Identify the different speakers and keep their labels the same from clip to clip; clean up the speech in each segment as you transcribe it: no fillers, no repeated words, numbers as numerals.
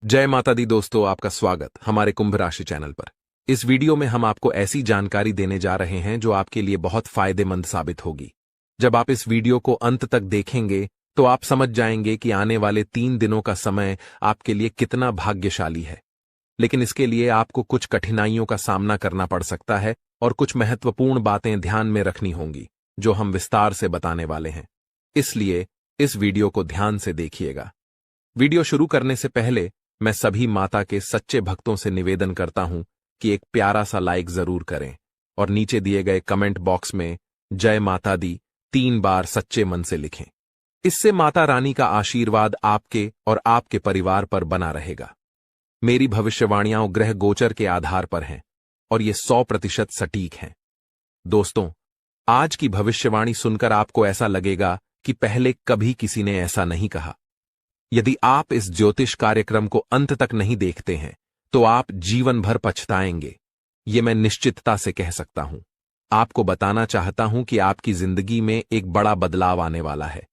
Speaker 1: जय माता दी दोस्तों, आपका स्वागत हमारे कुंभ राशि चैनल पर। इस वीडियो में हम आपको ऐसी जानकारी देने जा रहे हैं जो आपके लिए बहुत फायदेमंद साबित होगी। जब आप इस वीडियो को अंत तक देखेंगे तो आप समझ जाएंगे कि आने वाले 3 दिनों का समय आपके लिए कितना भाग्यशाली है। लेकिन इसके लिए आपको कुछ कठिनाइयों का सामना करना पड़ सकता है और कुछ महत्वपूर्ण बातें ध्यान में रखनी होंगी जो हम विस्तार से बताने वाले हैं। इसलिए इस वीडियो को ध्यान से देखिएगा। वीडियो शुरू करने से पहले मैं सभी माता के सच्चे भक्तों से निवेदन करता हूं कि एक प्यारा सा लाइक जरूर करें और नीचे दिए गए कमेंट बॉक्स में जय माता दी 3 बार सच्चे मन से लिखें। इससे माता रानी का आशीर्वाद आपके और आपके परिवार पर बना रहेगा। मेरी भविष्यवाणियां ग्रह गोचर के आधार पर हैं और ये 100% सटीक हैं। दोस्तों, आज की भविष्यवाणी सुनकर आपको ऐसा लगेगा कि पहले कभी किसी ने ऐसा नहीं कहा। यदि आप इस ज्योतिष कार्यक्रम को अंत तक नहीं देखते हैं तो आप जीवन भर पछताएंगे, ये मैं निश्चितता से कह सकता हूं। आपको बताना चाहता हूं कि आपकी जिंदगी में एक बड़ा बदलाव आने वाला है,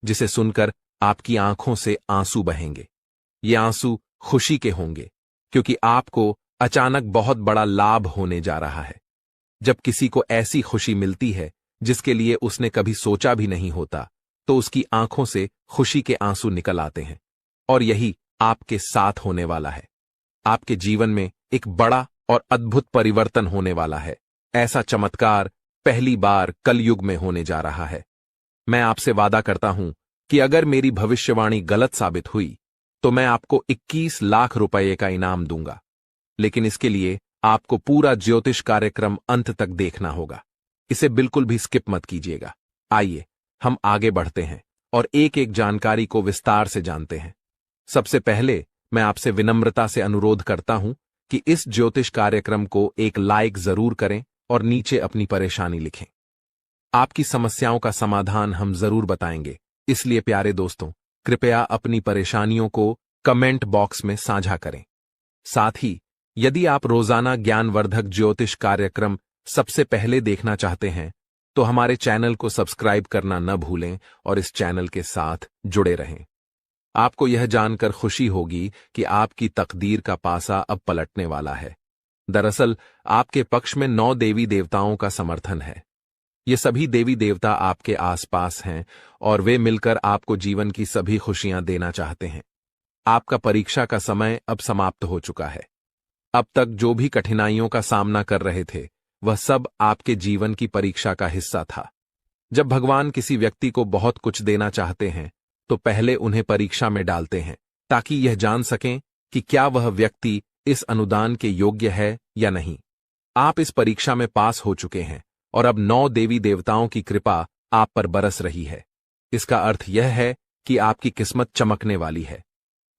Speaker 1: जिसे सुनकर आपकी आंखों से आंसू बहेंगे। ये आंसू खुशी के होंगे, क्योंकि आपको अचानक बहुत बड़ा लाभ होने जा रहा है। जब किसी को ऐसी खुशी मिलती है जिसके लिए उसने कभी सोचा भी नहीं होता, तो उसकी आंखों से खुशी के आंसू निकल आते हैं। और यही आपके साथ होने वाला है। आपके जीवन में एक बड़ा और अद्भुत परिवर्तन होने वाला है। ऐसा चमत्कार पहली बार कलयुग में होने जा रहा है। मैं आपसे वादा करता हूं कि अगर मेरी भविष्यवाणी गलत साबित हुई तो मैं आपको 21 लाख रुपए का इनाम दूंगा। लेकिन इसके लिए आपको पूरा ज्योतिष कार्यक्रम अंत तक देखना होगा। इसे बिल्कुल भी स्किप मत कीजिएगा। आइए हम आगे बढ़ते हैं और एक एक जानकारी को विस्तार से जानते हैं। सबसे पहले मैं आपसे विनम्रता से अनुरोध करता हूं कि इस ज्योतिष कार्यक्रम को एक लाइक जरूर करें और नीचे अपनी परेशानी लिखें। आपकी समस्याओं का समाधान हम जरूर बताएंगे, इसलिए प्यारे दोस्तों, कृपया अपनी परेशानियों को कमेंट बॉक्स में साझा करें। साथ ही यदि आप रोजाना ज्ञानवर्धक ज्योतिष कार्यक्रम सबसे पहले देखना चाहते हैं तो हमारे चैनल को सब्सक्राइब करना न भूलें और इस चैनल के साथ जुड़े रहें। आपको यह जानकर खुशी होगी कि आपकी तकदीर का पासा अब पलटने वाला है। दरअसल आपके पक्ष में 9 देवी देवताओं का समर्थन है। ये सभी देवी देवता आपके आसपास हैं और वे मिलकर आपको जीवन की सभी खुशियां देना चाहते हैं। आपका परीक्षा का समय अब समाप्त हो चुका है। अब तक जो भी कठिनाइयों का सामना कर रहे थे वह सब आपके जीवन की परीक्षा का हिस्सा था। जब भगवान किसी व्यक्ति को बहुत कुछ देना चाहते हैं तो पहले उन्हें परीक्षा में डालते हैं, ताकि यह जान सकें कि क्या वह व्यक्ति इस अनुदान के योग्य है या नहीं। आप इस परीक्षा में पास हो चुके हैं और अब 9 देवी देवताओं की कृपा आप पर बरस रही है। इसका अर्थ यह है कि आपकी किस्मत चमकने वाली है।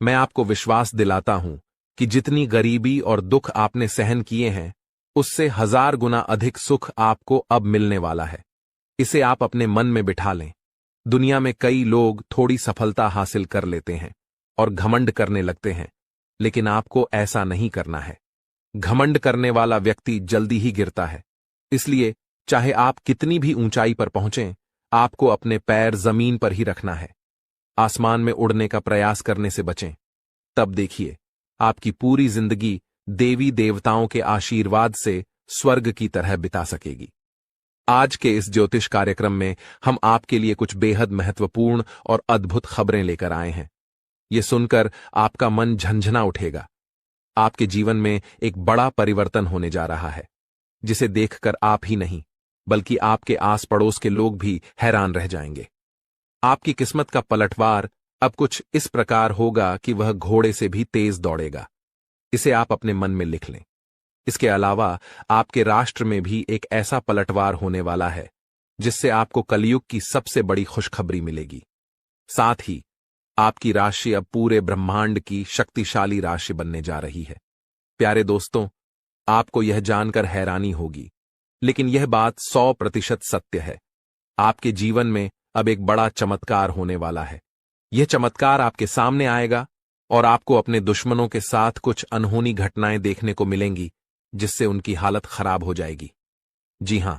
Speaker 1: मैं आपको विश्वास दिलाता हूं कि जितनी गरीबी और दुख आपने सहन किए हैं उससे 1000 गुना अधिक सुख आपको अब मिलने वाला है। इसे आप अपने मन में बिठा लें। दुनिया में कई लोग थोड़ी सफलता हासिल कर लेते हैं और घमंड करने लगते हैं, लेकिन आपको ऐसा नहीं करना है। घमंड करने वाला व्यक्ति जल्दी ही गिरता है। इसलिए चाहे आप कितनी भी ऊंचाई पर पहुंचें, आपको अपने पैर जमीन पर ही रखना है। आसमान में उड़ने का प्रयास करने से बचें। तब देखिए, आपकी पूरी जिंदगी देवी देवताओं के आशीर्वाद से स्वर्ग की तरह बिता सकेगी। आज के इस ज्योतिष कार्यक्रम में हम आपके लिए कुछ बेहद महत्वपूर्ण और अद्भुत खबरें लेकर आए हैं। ये सुनकर आपका मन झंझना उठेगा। आपके जीवन में एक बड़ा परिवर्तन होने जा रहा है, जिसे देखकर आप ही नहीं बल्कि आपके आस पड़ोस के लोग भी हैरान रह जाएंगे। आपकी किस्मत का पलटवार अब कुछ इस प्रकार होगा कि वह घोड़े से भी तेज दौड़ेगा। इसे आप अपने मन में लिख लें। इसके अलावा आपके राष्ट्र में भी एक ऐसा पलटवार होने वाला है जिससे आपको कलयुग की सबसे बड़ी खुशखबरी मिलेगी। साथ ही आपकी राशि अब पूरे ब्रह्मांड की शक्तिशाली राशि बनने जा रही है। प्यारे दोस्तों, आपको यह जानकर हैरानी होगी, लेकिन यह बात 100% सत्य है। आपके जीवन में अब एक बड़ा चमत्कार होने वाला है। यह चमत्कार आपके सामने आएगा और आपको अपने दुश्मनों के साथ कुछ अनहोनी घटनाएं देखने को मिलेंगी, जिससे उनकी हालत खराब हो जाएगी। जी हां,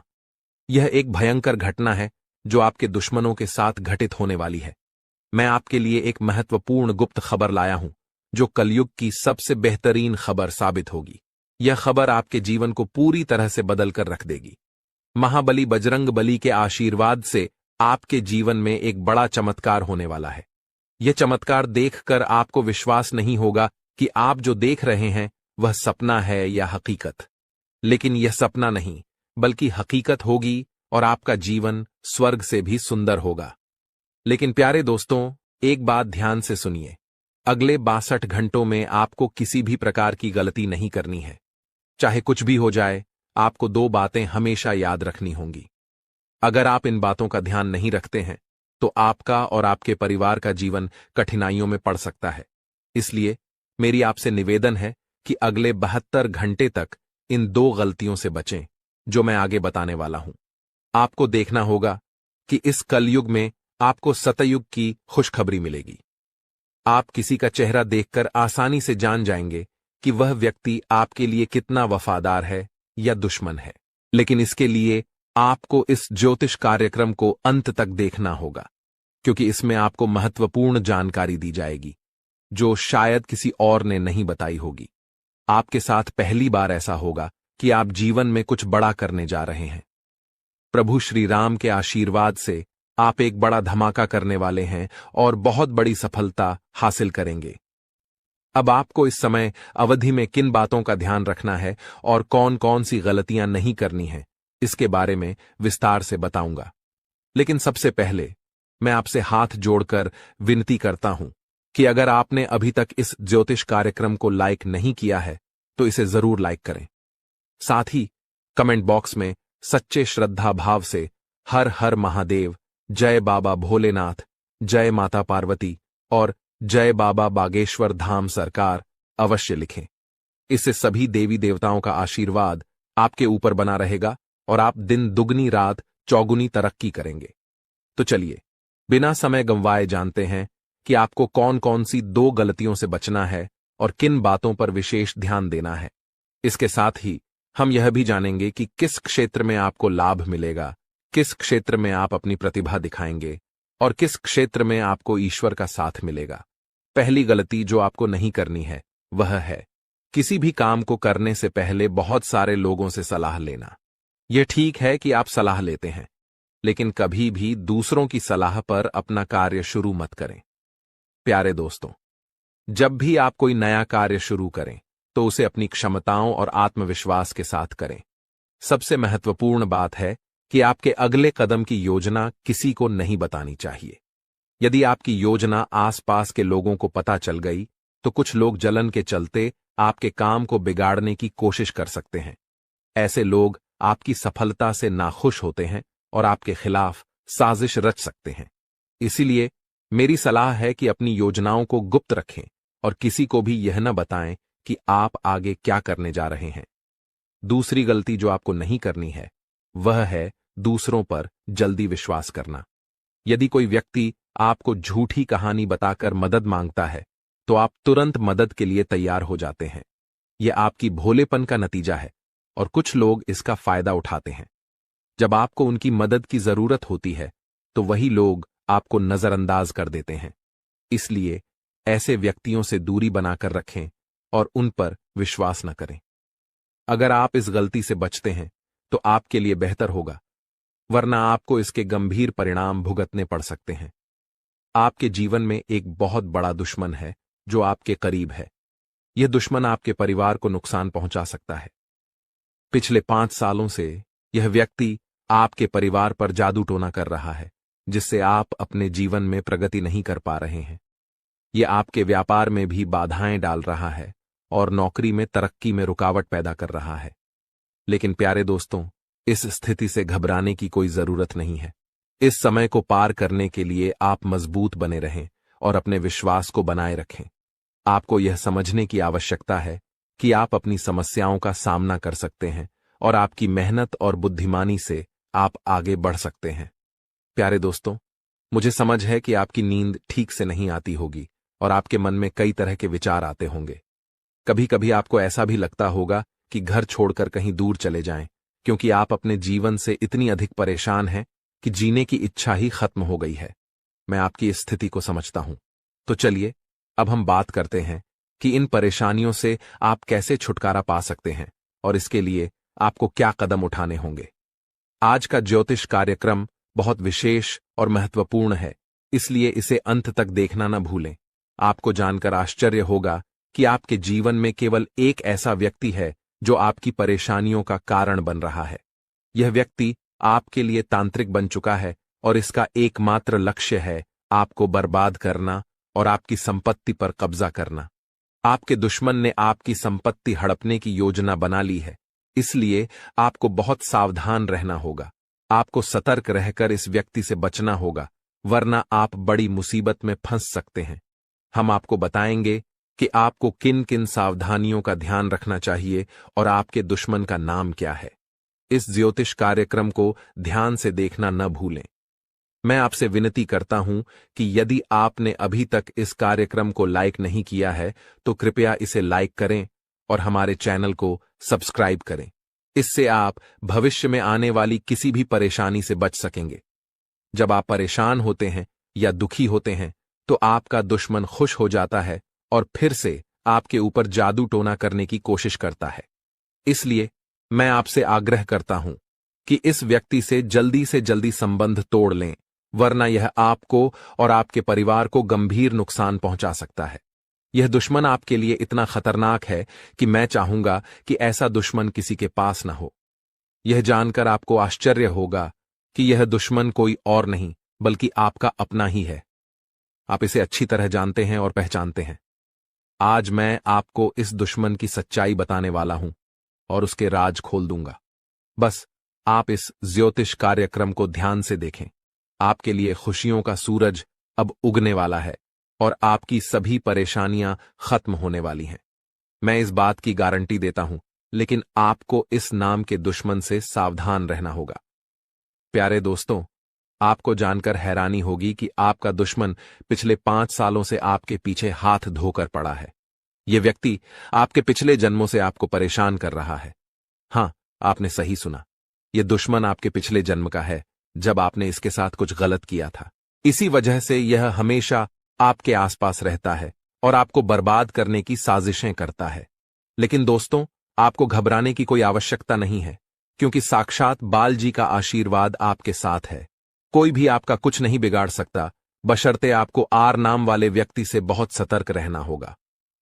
Speaker 1: यह एक भयंकर घटना है जो आपके दुश्मनों के साथ घटित होने वाली है। मैं आपके लिए एक महत्वपूर्ण गुप्त खबर लाया हूं जो कलयुग की सबसे बेहतरीन खबर साबित होगी। यह खबर आपके जीवन को पूरी तरह से बदल कर रख देगी। महाबली बजरंग बली के आशीर्वाद से आपके जीवन में एक बड़ा चमत्कार होने वाला है। यह चमत्कार देखकर आपको विश्वास नहीं होगा कि आप जो देख रहे हैं वह सपना है या हकीकत। लेकिन यह सपना नहीं, बल्कि हकीकत होगी और आपका जीवन स्वर्ग से भी सुंदर होगा। लेकिन प्यारे दोस्तों, एक बात ध्यान से सुनिए। अगले 62 घंटों में आपको किसी भी प्रकार की गलती नहीं करनी है। चाहे कुछ भी हो जाए, आपको 2 बातें हमेशा याद रखनी होंगी। अगर आप इन बातों का ध्यान नहीं रखते हैं तो आपका और आपके परिवार का जीवन कठिनाइयों में पड़ सकता है। इसलिए मेरी आपसे निवेदन है कि अगले 72 घंटे तक इन 2 गलतियों से बचें जो मैं आगे बताने वाला हूं। आपको देखना होगा कि इस कलयुग में आपको सतयुग की खुशखबरी मिलेगी। आप किसी का चेहरा देखकर आसानी से जान जाएंगे कि वह व्यक्ति आपके लिए कितना वफादार है या दुश्मन है। लेकिन इसके लिए आपको इस ज्योतिष कार्यक्रम को अंत तक देखना होगा, क्योंकि इसमें आपको महत्वपूर्ण जानकारी दी जाएगी जो शायद किसी और ने नहीं बताई होगी। आपके साथ पहली बार ऐसा होगा कि आप जीवन में कुछ बड़ा करने जा रहे हैं। प्रभु श्री राम के आशीर्वाद से आप एक बड़ा धमाका करने वाले हैं और बहुत बड़ी सफलता हासिल करेंगे। अब आपको इस समय अवधि में किन बातों का ध्यान रखना है और कौन कौन सी गलतियां नहीं करनी है, इसके बारे में विस्तार से बताऊंगा। लेकिन सबसे पहले मैं आपसे हाथ जोड़कर विनती करता हूं कि अगर आपने अभी तक इस ज्योतिष कार्यक्रम को लाइक नहीं किया है तो इसे जरूर लाइक करें। साथ ही कमेंट बॉक्स में सच्चे श्रद्धा भाव से हर हर महादेव, जय बाबा भोलेनाथ, जय माता पार्वती और जय बाबा बागेश्वर धाम सरकार अवश्य लिखें। इससे सभी देवी देवताओं का आशीर्वाद आपके ऊपर बना रहेगा और आप दिन दुगनी रात चौगुनी तरक्की करेंगे। तो चलिए बिना समय गंवाए जानते हैं कि आपको कौन कौन सी 2 गलतियों से बचना है और किन बातों पर विशेष ध्यान देना है। इसके साथ ही हम यह भी जानेंगे कि किस क्षेत्र में आपको लाभ मिलेगा, किस क्षेत्र में आप अपनी प्रतिभा दिखाएंगे और किस क्षेत्र में आपको ईश्वर का साथ मिलेगा। पहली गलती जो आपको नहीं करनी है वह है किसी भी काम को करने से पहले बहुत सारे लोगों से सलाह लेना। यह ठीक है कि आप सलाह लेते हैं, लेकिन कभी भी दूसरों की सलाह पर अपना कार्य शुरू मत करें। प्यारे दोस्तों, जब भी आप कोई नया कार्य शुरू करें तो उसे अपनी क्षमताओं और आत्मविश्वास के साथ करें। सबसे महत्वपूर्ण बात है कि आपके अगले कदम की योजना किसी को नहीं बतानी चाहिए। यदि आपकी योजना आसपास के लोगों को पता चल गई तो कुछ लोग जलन के चलते आपके काम को बिगाड़ने की कोशिश कर सकते हैं। ऐसे लोग आपकी सफलता से नाखुश होते हैं और आपके खिलाफ साजिश रच सकते हैं। इसीलिए मेरी सलाह है कि अपनी योजनाओं को गुप्त रखें और किसी को भी यह न बताएं कि आप आगे क्या करने जा रहे हैं। दूसरी गलती जो आपको नहीं करनी है वह है दूसरों पर जल्दी विश्वास करना। यदि कोई व्यक्ति आपको झूठी कहानी बताकर मदद मांगता है तो आप तुरंत मदद के लिए तैयार हो जाते हैं। यह आपकी भोलेपन का नतीजा है और कुछ लोग इसका फायदा उठाते हैं। जब आपको उनकी मदद की जरूरत होती है तो वही लोग आपको नजरअंदाज कर देते हैं। इसलिए ऐसे व्यक्तियों से दूरी बनाकर रखें और उन पर विश्वास न करें। अगर आप इस गलती से बचते हैं तो आपके लिए बेहतर होगा, वरना आपको इसके गंभीर परिणाम भुगतने पड़ सकते हैं। आपके जीवन में एक बहुत बड़ा दुश्मन है जो आपके करीब है। यह दुश्मन आपके परिवार को नुकसान पहुंचा सकता है। पिछले 5 सालों से यह व्यक्ति आपके परिवार पर जादू टोना कर रहा है, जिससे आप अपने जीवन में प्रगति नहीं कर पा रहे हैं। यह आपके व्यापार में भी बाधाएं डाल रहा है और नौकरी में तरक्की में रुकावट पैदा कर रहा है। लेकिन प्यारे दोस्तों, इस स्थिति से घबराने की कोई जरूरत नहीं है। इस समय को पार करने के लिए आप मजबूत बने रहें और अपने विश्वास को बनाए रखें। आपको यह समझने की आवश्यकता है कि आप अपनी समस्याओं का सामना कर सकते हैं और आपकी मेहनत और बुद्धिमानी से आप आगे बढ़ सकते हैं। प्यारे दोस्तों, मुझे समझ है कि आपकी नींद ठीक से नहीं आती होगी और आपके मन में कई तरह के विचार आते होंगे। कभी कभी आपको ऐसा भी लगता होगा कि घर छोड़कर कहीं दूर चले जाएं, क्योंकि आप अपने जीवन से इतनी अधिक परेशान हैं कि जीने की इच्छा ही खत्म हो गई है। मैं आपकी इस स्थिति को समझता हूं। तो चलिए अब हम बात करते हैं कि इन परेशानियों से आप कैसे छुटकारा पा सकते हैं और इसके लिए आपको क्या कदम उठाने होंगे। आज का ज्योतिष कार्यक्रम बहुत विशेष और महत्वपूर्ण है, इसलिए इसे अंत तक देखना न भूलें। आपको जानकर आश्चर्य होगा कि आपके जीवन में केवल एक ऐसा व्यक्ति है जो आपकी परेशानियों का कारण बन रहा है। यह व्यक्ति आपके लिए तांत्रिक बन चुका है और इसका एकमात्र लक्ष्य है आपको बर्बाद करना और आपकी संपत्ति पर कब्जा करना। आपके दुश्मन ने आपकी संपत्ति हड़पने की योजना बना ली है, इसलिए आपको बहुत सावधान रहना होगा। आपको सतर्क रहकर इस व्यक्ति से बचना होगा, वरना आप बड़ी मुसीबत में फंस सकते हैं। हम आपको बताएंगे कि आपको किन किन सावधानियों का ध्यान रखना चाहिए और आपके दुश्मन का नाम क्या है। इस ज्योतिष कार्यक्रम को ध्यान से देखना न भूलें। मैं आपसे विनती करता हूं कि यदि आपने अभी तक इस कार्यक्रम को लाइक नहीं किया है तो कृपया इसे लाइक करें और हमारे चैनल को सब्सक्राइब करें। इससे आप भविष्य में आने वाली किसी भी परेशानी से बच सकेंगे। जब आप परेशान होते हैं या दुखी होते हैं तो आपका दुश्मन खुश हो जाता है और फिर से आपके ऊपर जादू टोना करने की कोशिश करता है। इसलिए मैं आपसे आग्रह करता हूं कि इस व्यक्ति से जल्दी संबंध तोड़ लें, वरना यह आपको और आपके परिवार को गंभीर नुकसान पहुंचा सकता है। यह दुश्मन आपके लिए इतना खतरनाक है कि मैं चाहूंगा कि ऐसा दुश्मन किसी के पास न हो। यह जानकर आपको आश्चर्य होगा कि यह दुश्मन कोई और नहीं बल्कि आपका अपना ही है। आप इसे अच्छी तरह जानते हैं और पहचानते हैं। आज मैं आपको इस दुश्मन की सच्चाई बताने वाला हूं और उसके राज खोल दूंगा। बस आप इस ज्योतिष कार्यक्रम को ध्यान से देखें। आपके लिए खुशियों का सूरज अब उगने वाला है और आपकी सभी परेशानियां खत्म होने वाली हैं। मैं इस बात की गारंटी देता हूं, लेकिन आपको इस नाम के दुश्मन से सावधान रहना होगा। प्यारे दोस्तों, आपको जानकर हैरानी होगी कि आपका दुश्मन पिछले 5 सालों से आपके पीछे हाथ धोकर पड़ा है। यह व्यक्ति आपके पिछले जन्मों से आपको परेशान कर रहा है। हां, आपने सही सुना। यह दुश्मन आपके पिछले जन्म का है, जब आपने इसके साथ कुछ गलत किया था। इसी वजह से यह हमेशा आपके आसपास रहता है और आपको बर्बाद करने की साजिशें करता है। लेकिन दोस्तों, आपको घबराने की कोई आवश्यकता नहीं है, क्योंकि साक्षात बाल जी का आशीर्वाद आपके साथ है। कोई भी आपका कुछ नहीं बिगाड़ सकता, बशर्ते आपको आर नाम वाले व्यक्ति से बहुत सतर्क रहना होगा।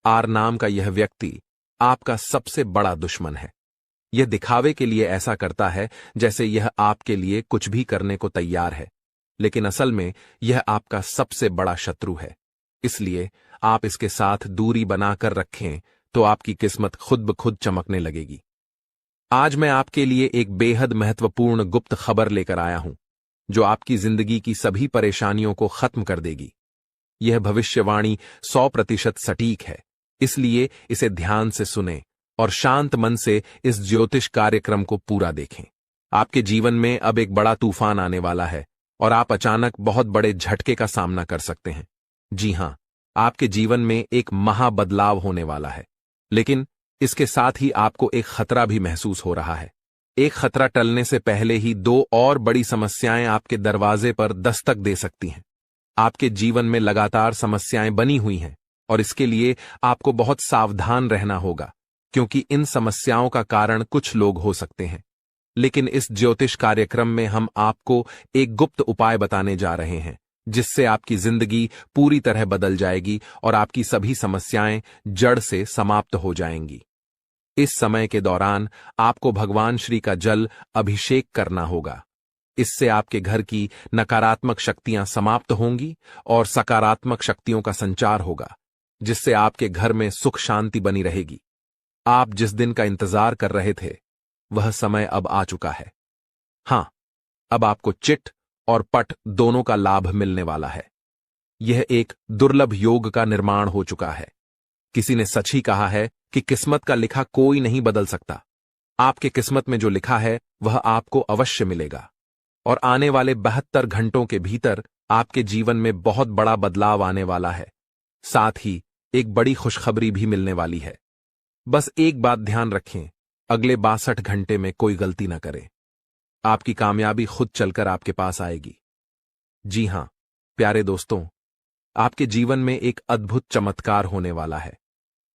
Speaker 1: आर नाम का यह व्यक्ति आपका सबसे बड़ा दुश्मन है। यह दिखावे के लिए ऐसा करता है जैसे यह आपके लिए कुछ भी करने को तैयार है, लेकिन असल में यह आपका सबसे बड़ा शत्रु है। इसलिए आप इसके साथ दूरी बनाकर रखें तो आपकी किस्मत खुद ब खुद चमकने लगेगी। आज मैं आपके लिए एक बेहद महत्वपूर्ण गुप्त खबर लेकर आया हूं, जो आपकी जिंदगी की सभी परेशानियों को खत्म कर देगी। यह भविष्यवाणी 100% सटीक है, इसलिए इसे ध्यान से सुनें और शांत मन से इस ज्योतिष कार्यक्रम को पूरा देखें। आपके जीवन में अब एक बड़ा तूफान आने वाला है और आप अचानक बहुत बड़े झटके का सामना कर सकते हैं। जी हां, आपके जीवन में एक महाबदलाव होने वाला है, लेकिन इसके साथ ही आपको एक खतरा भी महसूस हो रहा है। एक खतरा टलने से पहले ही 2 और बड़ी समस्याएं आपके दरवाजे पर दस्तक दे सकती हैं। आपके जीवन में लगातार समस्याएं बनी हुई हैं और इसके लिए आपको बहुत सावधान रहना होगा, क्योंकि इन समस्याओं का कारण कुछ लोग हो सकते हैं। लेकिन इस ज्योतिष कार्यक्रम में हम आपको एक गुप्त उपाय बताने जा रहे हैं, जिससे आपकी जिंदगी पूरी तरह बदल जाएगी और आपकी सभी समस्याएं जड़ से समाप्त हो जाएंगी। इस समय के दौरान आपको भगवान श्री का जल अभिषेक करना होगा। इससे आपके घर की नकारात्मक शक्तियां समाप्त होंगी और सकारात्मक शक्तियों का संचार होगा, जिससे आपके घर में सुख शांति बनी रहेगी। आप जिस दिन का इंतजार कर रहे थे, वह समय अब आ चुका है। हां, अब आपको चिट और पट दोनों का लाभ मिलने वाला है। यह एक दुर्लभ योग का निर्माण हो चुका है। किसी ने सच ही कहा है कि किस्मत का लिखा कोई नहीं बदल सकता। आपके किस्मत में जो लिखा है वह आपको अवश्य मिलेगा और आने वाले 72 घंटों के भीतर आपके जीवन में बहुत बड़ा बदलाव आने वाला है। साथ ही एक बड़ी खुशखबरी भी मिलने वाली है। बस एक बात ध्यान रखें, अगले 62 घंटे में कोई गलती न करें। आपकी कामयाबी खुद चलकर आपके पास आएगी। जी हां, प्यारे दोस्तों, आपके जीवन में एक अद्भुत चमत्कार होने वाला है।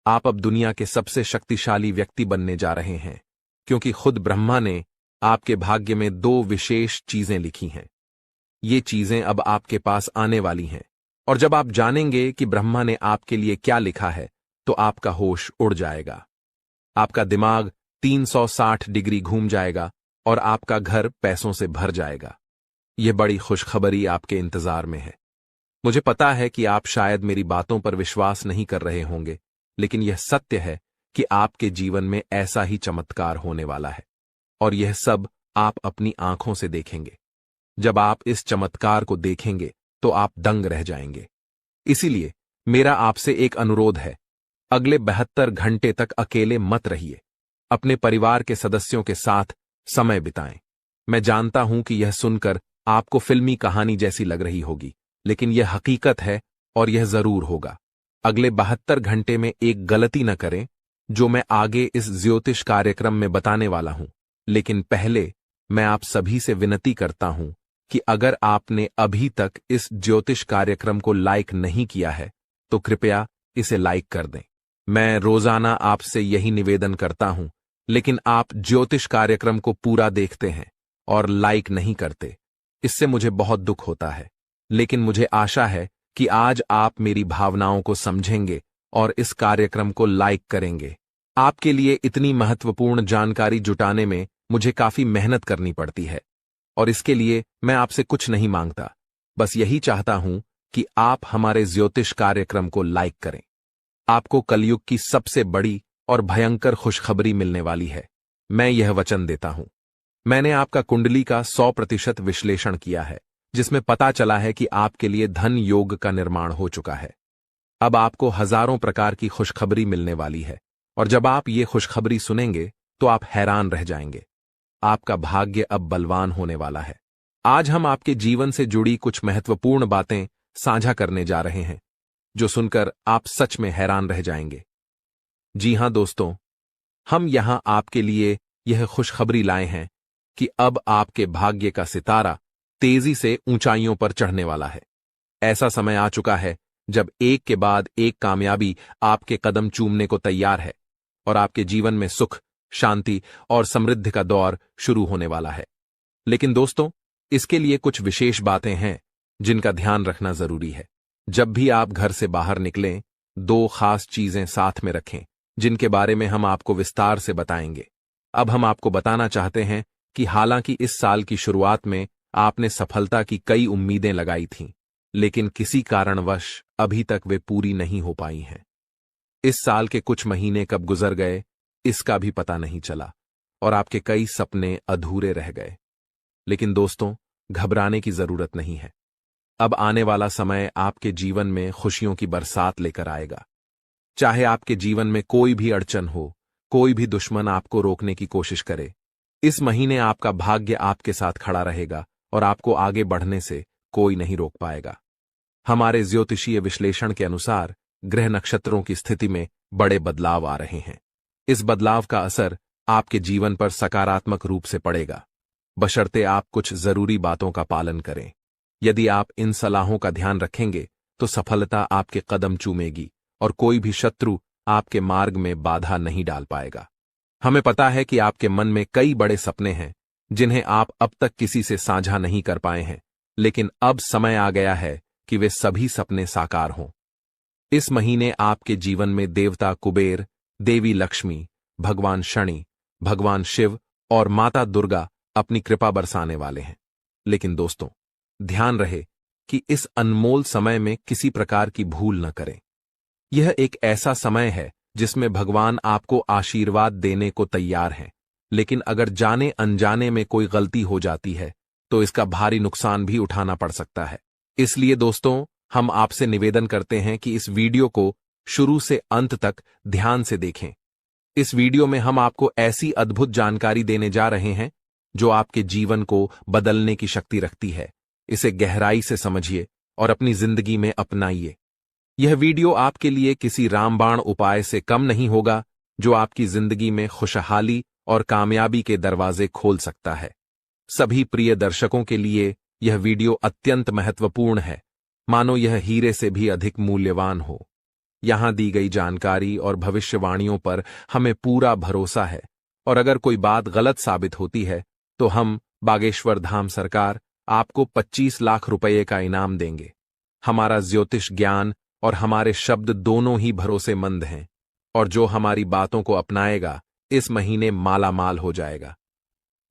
Speaker 1: आप अब दुनिया के सबसे शक्तिशाली व्यक्ति बनने जा रहे हैं, क्योंकि खुद ब्रह्मा ने आपके भाग्य में 2 विशेष चीजें लिखी हैं। ये चीजें अब आपके पास आने वाली हैं, और जब आप जानेंगे कि ब्रह्मा ने आपके लिए क्या लिखा है, तो आपका होश उड़ जाएगा। आपका दिमाग 360 डिग्री घूम जाएगा और आपका घर पैसों से भर जाएगा। यह बड़ी खुशखबरी आपके इंतजार में है। मुझे पता है कि आप शायद मेरी बातों पर विश्वास नहीं कर रहे होंगे, लेकिन यह सत्य है कि आपके जीवन में ऐसा ही चमत्कार होने वाला है, और यह सब आप अपनी आंखों से देखेंगे। जब आप इस चमत्कार को देखेंगे तो आप दंग रह जाएंगे। इसीलिए मेरा आपसे एक अनुरोध है, अगले 72 घंटे तक अकेले मत रहिए। अपने परिवार के सदस्यों के साथ समय बिताएं। मैं जानता हूं कि यह सुनकर आपको फिल्मी कहानी जैसी लग रही होगी, लेकिन यह हकीकत है और यह जरूर होगा। अगले 72 घंटे में एक गलती न करें, जो मैं आगे इस ज्योतिष कार्यक्रम में बताने वाला हूं। लेकिन पहले मैं आप सभी से विनती करता हूं कि अगर आपने अभी तक इस ज्योतिष कार्यक्रम को लाइक नहीं किया है, तो कृपया इसे लाइक कर दें। मैं रोजाना आपसे यही निवेदन करता हूं, लेकिन आप ज्योतिष कार्यक्रम को पूरा देखते हैं और लाइक नहीं करते। इससे मुझे बहुत दुख होता है, लेकिन मुझे आशा है कि आज आप मेरी भावनाओं को समझेंगे और इस कार्यक्रम को लाइक करेंगे। आपके लिए इतनी महत्वपूर्ण जानकारी जुटाने में मुझे काफी मेहनत करनी पड़ती है, और इसके लिए मैं आपसे कुछ नहीं मांगता, बस यही चाहता हूं कि आप हमारे ज्योतिष कार्यक्रम को लाइक करें। आपको कलयुग की सबसे बड़ी और भयंकर खुशखबरी मिलने वाली है। मैं यह वचन देता हूं। मैंने आपका कुंडली का 100% विश्लेषण किया है, जिसमें पता चला है कि आपके लिए धन योग का निर्माण हो चुका है। अब आपको हजारों प्रकार की खुशखबरी मिलने वाली है, और जब आप ये खुशखबरी सुनेंगे तो आप हैरान रह जाएंगे। आपका भाग्य अब बलवान होने वाला है। आज हम आपके जीवन से जुड़ी कुछ महत्वपूर्ण बातें साझा करने जा रहे हैं, जो सुनकर आप सच में हैरान रह जाएंगे। जी हां दोस्तों, हम यहां आपके लिए यह खुशखबरी लाए हैं कि अब आपके भाग्य का सितारा तेजी से ऊंचाइयों पर चढ़ने वाला है। ऐसा समय आ चुका है जब एक के बाद एक कामयाबी आपके कदम चूमने को तैयार है, और आपके जीवन में सुख, शांति और समृद्धि का दौर शुरू होने वाला है। लेकिन दोस्तों, इसके लिए कुछ विशेष बातें हैं जिनका ध्यान रखना जरूरी है। जब भी आप घर से बाहर निकलें, 2 खास चीजें साथ में रखें, जिनके बारे में हम आपको विस्तार से बताएंगे। अब हम आपको बताना चाहते हैं कि हालांकि इस साल की शुरुआत में आपने सफलता की कई उम्मीदें लगाई थीं, लेकिन किसी कारणवश अभी तक वे पूरी नहीं हो पाई हैं। इस साल के कुछ महीने कब गुजर गए, इसका भी पता नहीं चला, और आपके कई सपने अधूरे रह गए। लेकिन दोस्तों, घबराने की जरूरत नहीं है। अब आने वाला समय आपके जीवन में खुशियों की बरसात लेकर आएगा। चाहे आपके जीवन में कोई भी अड़चन हो, कोई भी दुश्मन आपको रोकने की कोशिश करे, इस महीने आपका भाग्य आपके साथ खड़ा रहेगा और आपको आगे बढ़ने से कोई नहीं रोक पाएगा। हमारे ज्योतिषीय विश्लेषण के अनुसार ग्रह नक्षत्रों की स्थिति में बड़े बदलाव आ रहे हैं। इस बदलाव का असर आपके जीवन पर सकारात्मक रूप से पड़ेगा, बशर्ते आप कुछ जरूरी बातों का पालन करें। यदि आप इन सलाहों का ध्यान रखेंगे तो सफलता आपके कदम चूमेगी और कोई भी शत्रु आपके मार्ग में बाधा नहीं डाल पाएगा। हमें पता है कि आपके मन में कई बड़े सपने हैं जिन्हें आप अब तक किसी से साझा नहीं कर पाए हैं, लेकिन अब समय आ गया है कि वे सभी सपने साकार हों। इस महीने आपके जीवन में देवता कुबेर, देवी लक्ष्मी, भगवान शनि, भगवान शिव और माता दुर्गा अपनी कृपा बरसाने वाले हैं। लेकिन दोस्तों, ध्यान रहे कि इस अनमोल समय में किसी प्रकार की भूल न करें। यह एक ऐसा समय है जिसमें भगवान आपको आशीर्वाद देने को तैयार हैं, लेकिन अगर जाने अनजाने में कोई गलती हो जाती है तो इसका भारी नुकसान भी उठाना पड़ सकता है। इसलिए दोस्तों, हम आपसे निवेदन करते हैं कि इस वीडियो को शुरू से अंत तक ध्यान से देखें। इस वीडियो में हम आपको ऐसी अद्भुत जानकारी देने जा रहे हैं जो आपके जीवन को बदलने की शक्ति रखती है। इसे गहराई से समझिए और अपनी जिंदगी में अपनाइए। यह वीडियो आपके लिए किसी रामबाण उपाय से कम नहीं होगा, जो आपकी जिंदगी में खुशहाली और कामयाबी के दरवाजे खोल सकता है। सभी प्रिय दर्शकों के लिए यह वीडियो अत्यंत महत्वपूर्ण है, मानो यह हीरे से भी अधिक मूल्यवान हो। यहाँ दी गई जानकारी और भविष्यवाणियों पर हमें पूरा भरोसा है, और अगर कोई बात गलत साबित होती है तो हम बागेश्वर धाम सरकार आपको 25 लाख रुपये का इनाम देंगे। हमारा ज्योतिष ज्ञान और हमारे शब्द दोनों ही भरोसेमंद हैं, और जो हमारी बातों को अपनाएगा इस महीने मालामाल हो जाएगा।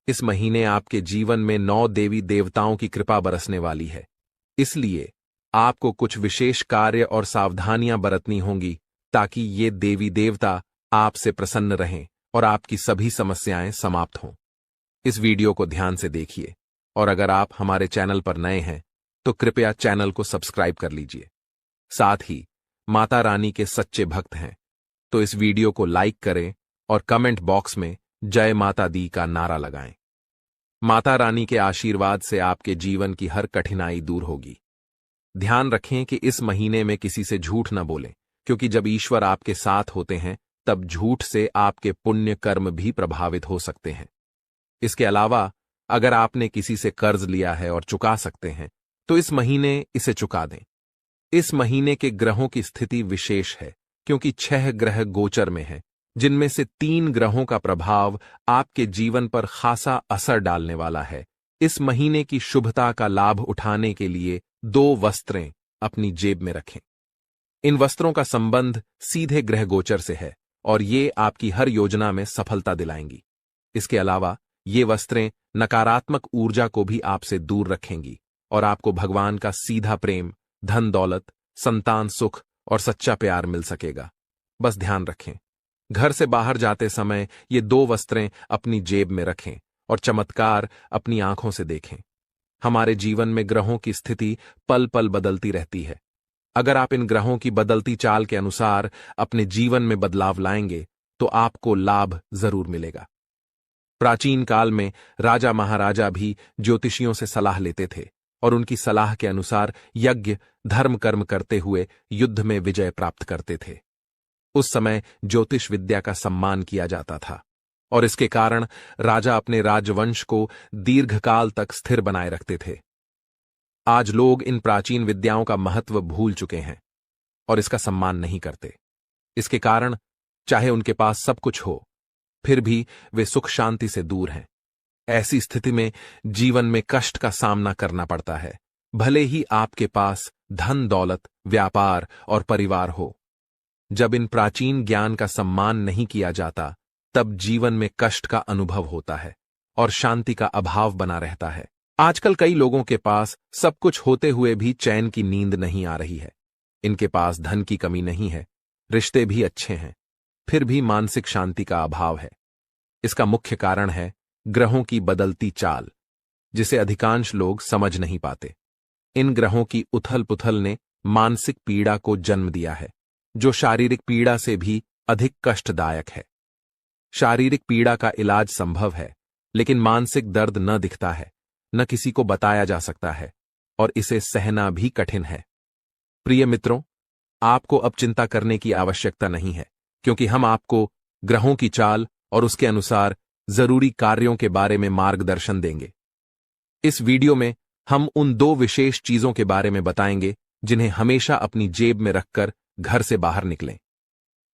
Speaker 1: इस महीने आपके जीवन में 9 देवी देवताओं की कृपा बरसने वाली है, इसलिए आपको कुछ विशेष कार्य और सावधानियां बरतनी होंगी ताकि ये देवी देवता आपसे प्रसन्न रहें और आपकी सभी समस्याएं समाप्त हों। इस वीडियो को ध्यान से देखिए, और अगर आप हमारे चैनल पर नए हैं तो कृपया चैनल को सब्सक्राइब कर लीजिए। साथ ही माता रानी के सच्चे भक्त हैं तो इस वीडियो को लाइक करें और कमेंट बॉक्स में जय माता दी का नारा लगाएं। माता रानी के आशीर्वाद से आपके जीवन की हर कठिनाई दूर होगी। ध्यान रखें कि इस महीने में किसी से झूठ न बोलें, क्योंकि जब ईश्वर आपके साथ होते हैं तब झूठ से आपके पुण्य कर्म भी प्रभावित हो सकते हैं। इसके अलावा अगर आपने किसी से कर्ज लिया है और चुका सकते हैं तो इस महीने इसे चुका दें। इस महीने के ग्रहों की स्थिति विशेष है, क्योंकि 6 ग्रह गोचर में हैं, जिनमें से 3 ग्रहों का प्रभाव आपके जीवन पर खासा असर डालने वाला है। इस महीने की शुभता का लाभ उठाने के लिए 2 वस्त्रें अपनी जेब में रखें। इन वस्त्रों का संबंध सीधे ग्रह गोचर से है और ये आपकी हर योजना में सफलता दिलाएंगी। इसके अलावा ये वस्त्रें नकारात्मक ऊर्जा को भी आपसे दूर रखेंगी और आपको भगवान का सीधा प्रेम, धन दौलत, संतान सुख और सच्चा प्यार मिल सकेगा। बस ध्यान रखें, घर से बाहर जाते समय ये 2 वस्त्रें अपनी जेब में रखें और चमत्कार अपनी आंखों से देखें। हमारे जीवन में ग्रहों की स्थिति पल पल बदलती रहती है। अगर आप इन ग्रहों की बदलती चाल के अनुसार अपने जीवन में बदलाव लाएंगे तो आपको लाभ जरूर मिलेगा। प्राचीन काल में राजा महाराजा भी ज्योतिषियों से सलाह लेते थे और उनकी सलाह के अनुसार यज्ञ धर्म कर्म करते हुए युद्ध में विजय प्राप्त करते थे। उस समय ज्योतिष विद्या का सम्मान किया जाता था और इसके कारण राजा अपने राजवंश को दीर्घकाल तक स्थिर बनाए रखते थे। आज लोग इन प्राचीन विद्याओं का महत्व भूल चुके हैं और इसका सम्मान नहीं करते। इसके कारण चाहे उनके पास सब कुछ हो, फिर भी वे सुख शांति से दूर हैं। ऐसी स्थिति में जीवन में कष्ट का सामना करना पड़ता है, भले ही आपके पास धन दौलत, व्यापार और परिवार हो। जब इन प्राचीन ज्ञान का सम्मान नहीं किया जाता तब जीवन में कष्ट का अनुभव होता है और शांति का अभाव बना रहता है। आजकल कई लोगों के पास सब कुछ होते हुए भी चैन की नींद नहीं आ रही है। इनके पास धन की कमी नहीं है, रिश्ते भी अच्छे हैं, फिर भी मानसिक शांति का अभाव है। इसका मुख्य कारण है ग्रहों की बदलती चाल, जिसे अधिकांश लोग समझ नहीं पाते। इन ग्रहों की उथल पुथल ने मानसिक पीड़ा को जन्म दिया है, जो शारीरिक पीड़ा से भी अधिक कष्टदायक है। शारीरिक पीड़ा का इलाज संभव है, लेकिन मानसिक दर्द न दिखता है, न किसी को बताया जा सकता है और इसे सहना भी कठिन है। प्रिय मित्रों, आपको अब चिंता करने की आवश्यकता नहीं है, क्योंकि हम आपको ग्रहों की चाल और उसके अनुसार जरूरी कार्यों के बारे में मार्गदर्शन देंगे। इस वीडियो में हम उन 2 विशेष चीजों के बारे में बताएंगे जिन्हें हमेशा अपनी जेब में रखकर घर से बाहर निकलें।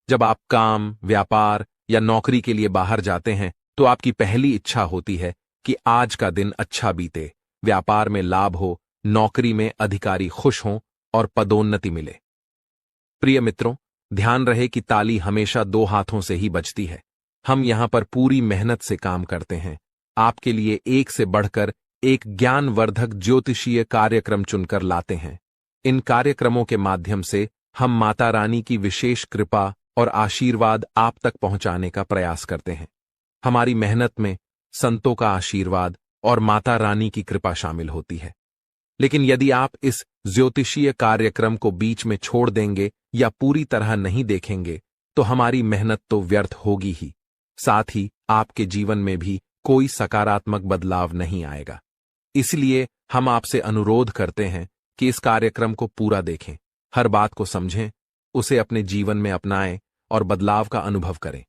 Speaker 1: जब आप काम, व्यापार या नौकरी के लिए बाहर जाते हैं तो आपकी पहली इच्छा होती है कि आज का दिन अच्छा बीते, व्यापार में लाभ हो, नौकरी में अधिकारी खुश हों और पदोन्नति मिले। प्रिय मित्रों, ध्यान रहे कि ताली हमेशा 2 हाथों से ही बजती है। हम यहां पर पूरी मेहनत से काम करते हैं, आपके लिए एक से बढ़कर एक ज्ञानवर्धक ज्योतिषीय कार्यक्रम चुनकर लाते हैं। इन कार्यक्रमों के माध्यम से हम माता रानी की विशेष कृपा और आशीर्वाद आप तक पहुंचाने का प्रयास करते हैं। हमारी मेहनत में संतों का आशीर्वाद और माता रानी की कृपा शामिल होती है। लेकिन यदि आप इस ज्योतिषीय कार्यक्रम को बीच में छोड़ देंगे या पूरी तरह नहीं देखेंगे तो हमारी मेहनत तो व्यर्थ होगी ही, साथ ही आपके जीवन में भी कोई सकारात्मक बदलाव नहीं आएगा। इसलिए हम आपसे अनुरोध करते हैं कि इस कार्यक्रम को पूरा देखें, हर बात को समझें, उसे अपने जीवन में अपनाएं और बदलाव का अनुभव करें।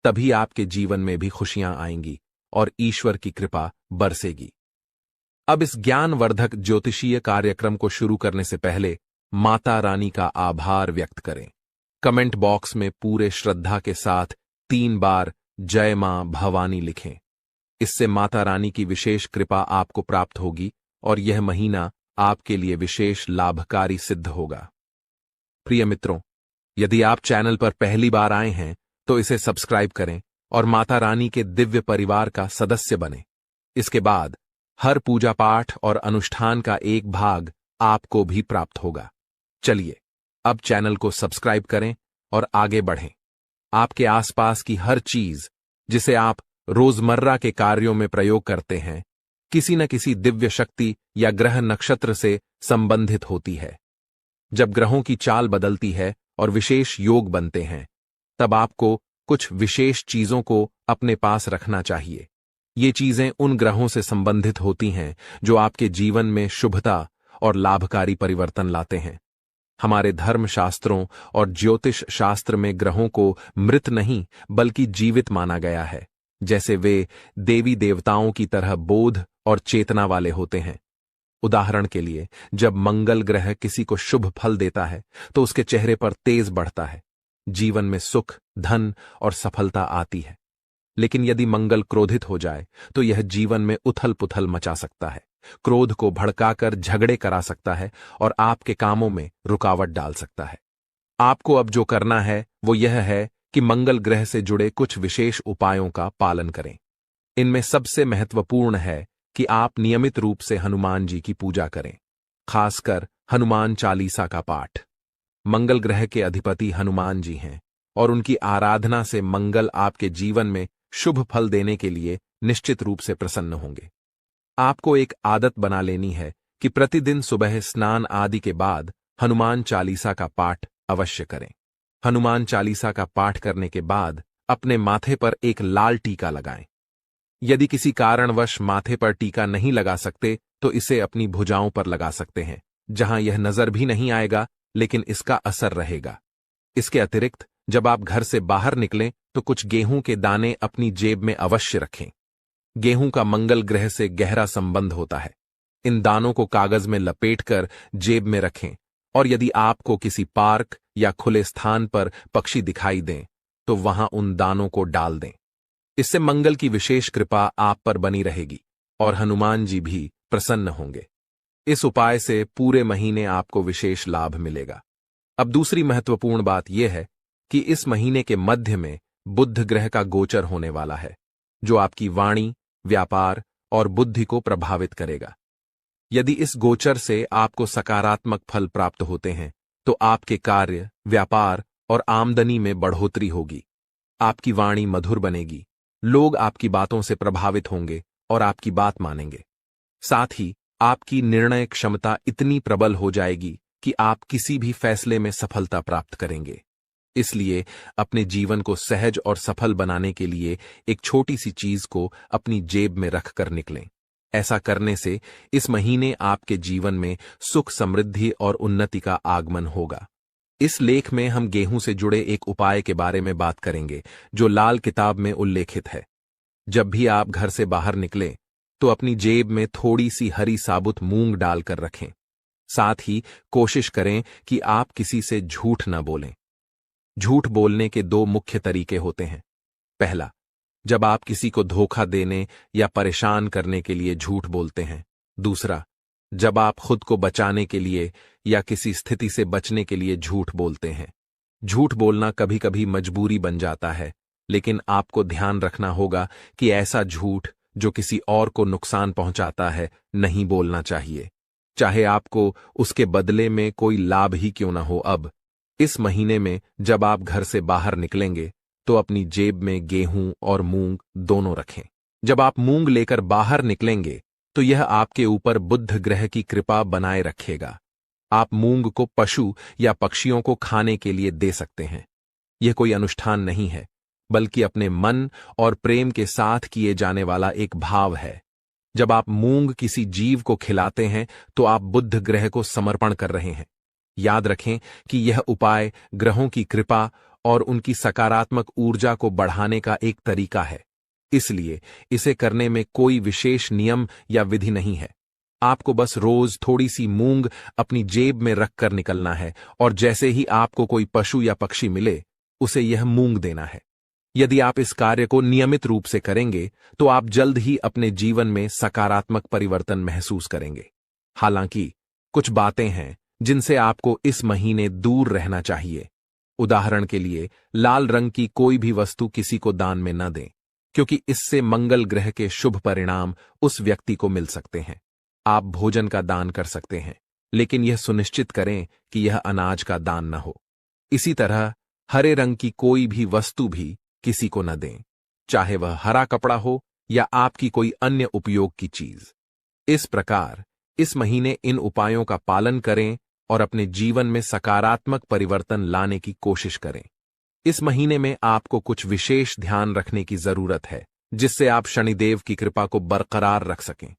Speaker 1: तभी आपके जीवन में भी खुशियां आएंगी और ईश्वर की कृपा बरसेगी। अब इस ज्ञानवर्धक ज्योतिषीय कार्यक्रम को शुरू करने से पहले माता रानी का आभार व्यक्त करें। कमेंट बॉक्स में पूरे श्रद्धा के साथ 3 बार जय मां भवानी लिखें। इससे माता रानी की विशेष कृपा आपको प्राप्त होगी और यह महीना आपके लिए विशेष लाभकारी सिद्ध होगा। प्रिय मित्रों, यदि आप चैनल पर पहली बार आए हैं तो इसे सब्सक्राइब करें और माता रानी के दिव्य परिवार का सदस्य बने। इसके बाद हर पूजा पाठ और अनुष्ठान का एक भाग आपको भी प्राप्त होगा। चलिए अब चैनल को सब्सक्राइब करें और आगे बढ़ें। आपके आसपास की हर चीज जिसे आप रोजमर्रा के कार्यों में प्रयोग करते हैं, किसी न किसी दिव्य शक्ति या ग्रह नक्षत्र से संबंधित होती है। जब ग्रहों की चाल बदलती है और विशेष योग बनते हैं, तब आपको कुछ विशेष चीजों को अपने पास रखना चाहिए। ये चीजें उन ग्रहों से संबंधित होती हैं जो आपके जीवन में शुभता और लाभकारी परिवर्तन लाते हैं। हमारे धर्म शास्त्रों और ज्योतिष शास्त्र में ग्रहों को मृत नहीं बल्कि जीवित माना गया है, जैसे वे देवी देवताओं की तरह बोध और चेतना वाले होते हैं। उदाहरण के लिए, जब मंगल ग्रह किसी को शुभ फल देता है तो उसके चेहरे पर तेज बढ़ता है, जीवन में सुख, धन और सफलता आती है। लेकिन यदि मंगल क्रोधित हो जाए तो यह जीवन में उथल पुथल मचा सकता है, क्रोध को भड़काकर झगड़े करा सकता है और आपके कामों में रुकावट डाल सकता है। आपको अब जो करना है वो यह है कि मंगल ग्रह से जुड़े कुछ विशेष उपायों का पालन करें। इनमें सबसे महत्वपूर्ण है कि आप नियमित रूप से हनुमान जी की पूजा करें, खासकर हनुमान चालीसा का पाठ। मंगल ग्रह के अधिपति हनुमान जी हैं और उनकी आराधना से मंगल आपके जीवन में शुभ फल देने के लिए निश्चित रूप से प्रसन्न होंगे। आपको एक आदत बना लेनी है कि प्रतिदिन सुबह स्नान आदि के बाद हनुमान चालीसा का पाठ अवश्य करें। हनुमान चालीसा का पाठ करने के बाद अपने माथे पर एक लाल टीका लगाएं। यदि किसी कारणवश माथे पर टीका नहीं लगा सकते तो इसे अपनी भुजाओं पर लगा सकते हैं, जहां यह नजर भी नहीं आएगा लेकिन इसका असर रहेगा। इसके अतिरिक्त जब आप घर से बाहर निकलें तो कुछ गेहूं के दाने अपनी जेब में अवश्य रखें। गेहूं का मंगल ग्रह से गहरा संबंध होता है। इन दानों को कागज में लपेटकर जेब में रखें और यदि आपको किसी पार्क या खुले स्थान पर पक्षी दिखाई दें तो वहां उन दानों को डाल दें। इससे मंगल की विशेष कृपा आप पर बनी रहेगी और हनुमान जी भी प्रसन्न होंगे। इस उपाय से पूरे महीने आपको विशेष लाभ मिलेगा। अब दूसरी महत्वपूर्ण बात यह है कि इस महीने के मध्य में बुध ग्रह का गोचर होने वाला है, जो आपकी वाणी, व्यापार और बुद्धि को प्रभावित करेगा। यदि इस गोचर से आपको सकारात्मक फल प्राप्त होते हैं तो आपके कार्य, व्यापार और आमदनी में बढ़ोतरी होगी। आपकी वाणी मधुर बनेगी, लोग आपकी बातों से प्रभावित होंगे और आपकी बात मानेंगे। साथ ही आपकी निर्णय क्षमता इतनी प्रबल हो जाएगी कि आप किसी भी फैसले में सफलता प्राप्त करेंगे। इसलिए अपने जीवन को सहज और सफल बनाने के लिए एक छोटी सी चीज को अपनी जेब में रखकर निकलें। ऐसा करने से इस महीने आपके जीवन में सुख, समृद्धि और उन्नति का आगमन होगा। इस लेख में हम गेहूं से जुड़े एक उपाय के बारे में बात करेंगे जो लाल किताब में उल्लेखित है। जब भी आप घर से बाहर निकलें तो अपनी जेब में थोड़ी सी हरी साबुत मूंग डालकर रखें। साथ ही कोशिश करें कि आप किसी से झूठ न बोलें। झूठ बोलने के 2 मुख्य तरीके होते हैं। पहला, जब आप किसी को धोखा देने या परेशान करने के लिए झूठ बोलते हैं। दूसरा, जब आप खुद को बचाने के लिए या किसी स्थिति से बचने के लिए झूठ बोलते हैं। झूठ बोलना कभी कभी मजबूरी बन जाता है, लेकिन आपको ध्यान रखना होगा कि ऐसा झूठ जो किसी और को नुकसान पहुंचाता है नहीं बोलना चाहिए, चाहे आपको उसके बदले में कोई लाभ ही क्यों न हो। अब इस महीने में जब आप घर से बाहर निकलेंगे तो अपनी जेब में गेहूं और मूंग दोनों रखें। जब आप मूंग लेकर बाहर निकलेंगे तो यह आपके ऊपर बुध ग्रह की कृपा बनाए रखेगा। आप मूंग को पशु या पक्षियों को खाने के लिए दे सकते हैं। यह कोई अनुष्ठान नहीं है, बल्कि अपने मन और प्रेम के साथ किए जाने वाला एक भाव है। जब आप मूंग किसी जीव को खिलाते हैं तो आप बुध ग्रह को समर्पण कर रहे हैं। याद रखें कि यह उपाय ग्रहों की कृपा और उनकी सकारात्मक ऊर्जा को बढ़ाने का एक तरीका है, इसलिए इसे करने में कोई विशेष नियम या विधि नहीं है। आपको बस रोज थोड़ी सी मूंग अपनी जेब में रखकर निकलना है और जैसे ही आपको कोई पशु या पक्षी मिले उसे यह मूंग देना है। यदि आप इस कार्य को नियमित रूप से करेंगे तो आप जल्द ही अपने जीवन में सकारात्मक परिवर्तन महसूस करेंगे। हालांकि कुछ बातें हैं जिनसे आपको इस महीने दूर रहना चाहिए। उदाहरण के लिए, लाल रंग की कोई भी वस्तु किसी को दान में न दें, क्योंकि इससे मंगल ग्रह के शुभ परिणाम उस व्यक्ति को मिल सकते हैं। आप भोजन का दान कर सकते हैं, लेकिन यह सुनिश्चित करें कि यह अनाज का दान न हो। इसी तरह हरे रंग की कोई भी वस्तु भी किसी को न दें, चाहे वह हरा कपड़ा हो या आपकी कोई अन्य उपयोग की चीज। इस प्रकार इस महीने इन उपायों का पालन करें और अपने जीवन में सकारात्मक परिवर्तन लाने की कोशिश करें। इस महीने में आपको कुछ विशेष ध्यान रखने की जरूरत है, जिससे आप शनिदेव की कृपा को बरकरार रख सकें।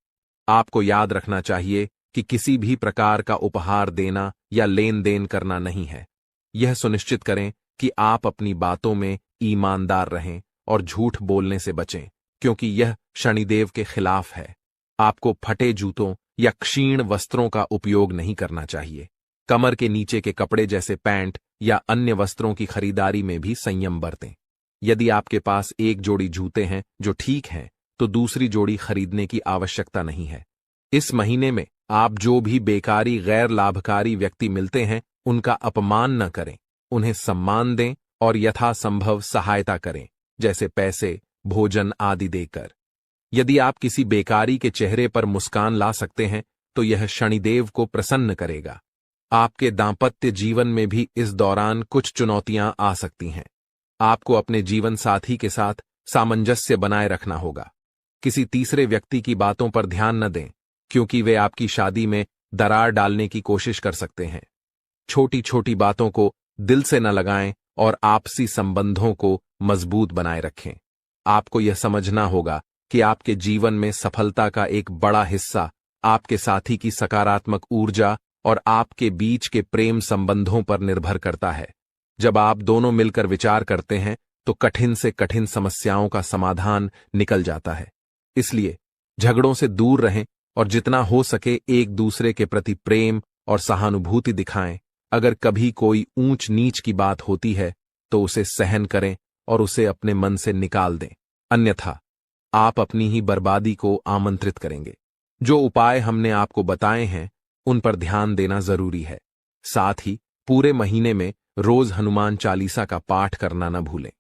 Speaker 1: आपको याद रखना चाहिए कि किसी भी प्रकार का उपहार देना या लेन देन करना नहीं है। यह सुनिश्चित करें कि आप अपनी बातों में ईमानदार रहें और झूठ बोलने से बचें, क्योंकि यह शनिदेव के खिलाफ है। आपको फटे जूतों या क्षीण वस्त्रों का उपयोग नहीं करना चाहिए। कमर के नीचे के कपड़े जैसे पैंट या अन्य वस्त्रों की खरीदारी में भी संयम बरतें। यदि आपके पास एक जोड़ी जूते हैं जो ठीक हैं, तो दूसरी जोड़ी खरीदने की आवश्यकता नहीं है। इस महीने में आप जो भी बेकारी गैर लाभकारी व्यक्ति मिलते हैं उनका अपमान न करें, उन्हें सम्मान दें और यथासंभव सहायता करें, जैसे पैसे, भोजन आदि देकर। यदि आप किसी बेकारी के चेहरे पर मुस्कान ला सकते हैं तो यह शनिदेव को प्रसन्न करेगा। आपके दांपत्य जीवन में भी इस दौरान कुछ चुनौतियां आ सकती हैं। आपको अपने जीवन साथी के साथ सामंजस्य बनाए रखना होगा। किसी तीसरे व्यक्ति की बातों पर ध्यान न दें, क्योंकि वे आपकी शादी में दरार डालने की कोशिश कर सकते हैं। छोटी छोटी बातों को दिल से न लगाएं और आपसी संबंधों को मजबूत बनाए रखें। आपको यह समझना होगा कि आपके जीवन में सफलता का एक बड़ा हिस्सा आपके साथी की सकारात्मक ऊर्जा और आपके बीच के प्रेम संबंधों पर निर्भर करता है। जब आप दोनों मिलकर विचार करते हैं तो कठिन से कठिन समस्याओं का समाधान निकल जाता है। इसलिए झगड़ों से दूर रहें और जितना हो सके एक दूसरे के प्रति प्रेम और सहानुभूति दिखाएं। अगर कभी कोई ऊंच नीच की बात होती है तो उसे सहन करें और उसे अपने मन से निकाल दें, अन्यथा आप अपनी ही बर्बादी को आमंत्रित करेंगे। जो उपाय हमने आपको बताए हैं उन पर ध्यान देना जरूरी है। साथ ही पूरे महीने में रोज हनुमान चालीसा का पाठ करना न भूलें।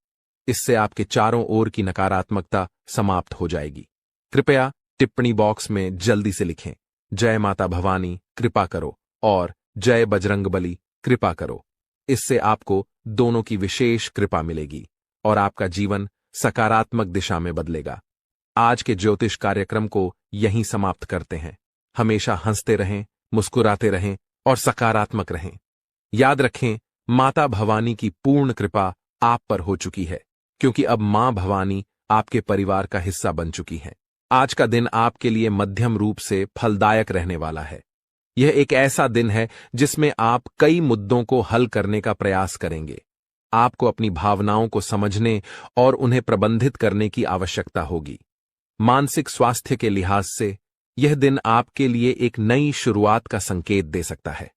Speaker 1: इससे आपके चारों ओर की नकारात्मकता समाप्त हो जाएगी। कृपया टिप्पणी बॉक्स में जल्दी से लिखें, जय माता भवानी कृपा करो और जय बजरंगबली कृपा करो। इससे आपको दोनों की विशेष कृपा मिलेगी और आपका जीवन सकारात्मक दिशा में बदलेगा। आज के ज्योतिष कार्यक्रम को यहीं समाप्त करते हैं। हमेशा हंसते रहें, मुस्कुराते रहें और सकारात्मक रहें। याद रखें, माता भवानी की पूर्ण कृपा आप पर हो चुकी है, क्योंकि अब मां भवानी आपके परिवार का हिस्सा बन चुकी हैं। आज का दिन आपके लिए मध्यम रूप से फलदायक रहने वाला है। यह एक ऐसा दिन है जिसमें आप कई मुद्दों को हल करने का प्रयास करेंगे। आपको अपनी भावनाओं को समझने और उन्हें प्रबंधित करने की आवश्यकता होगी। मानसिक स्वास्थ्य के लिहाज से यह दिन आपके लिए एक नई शुरुआत का संकेत दे सकता है।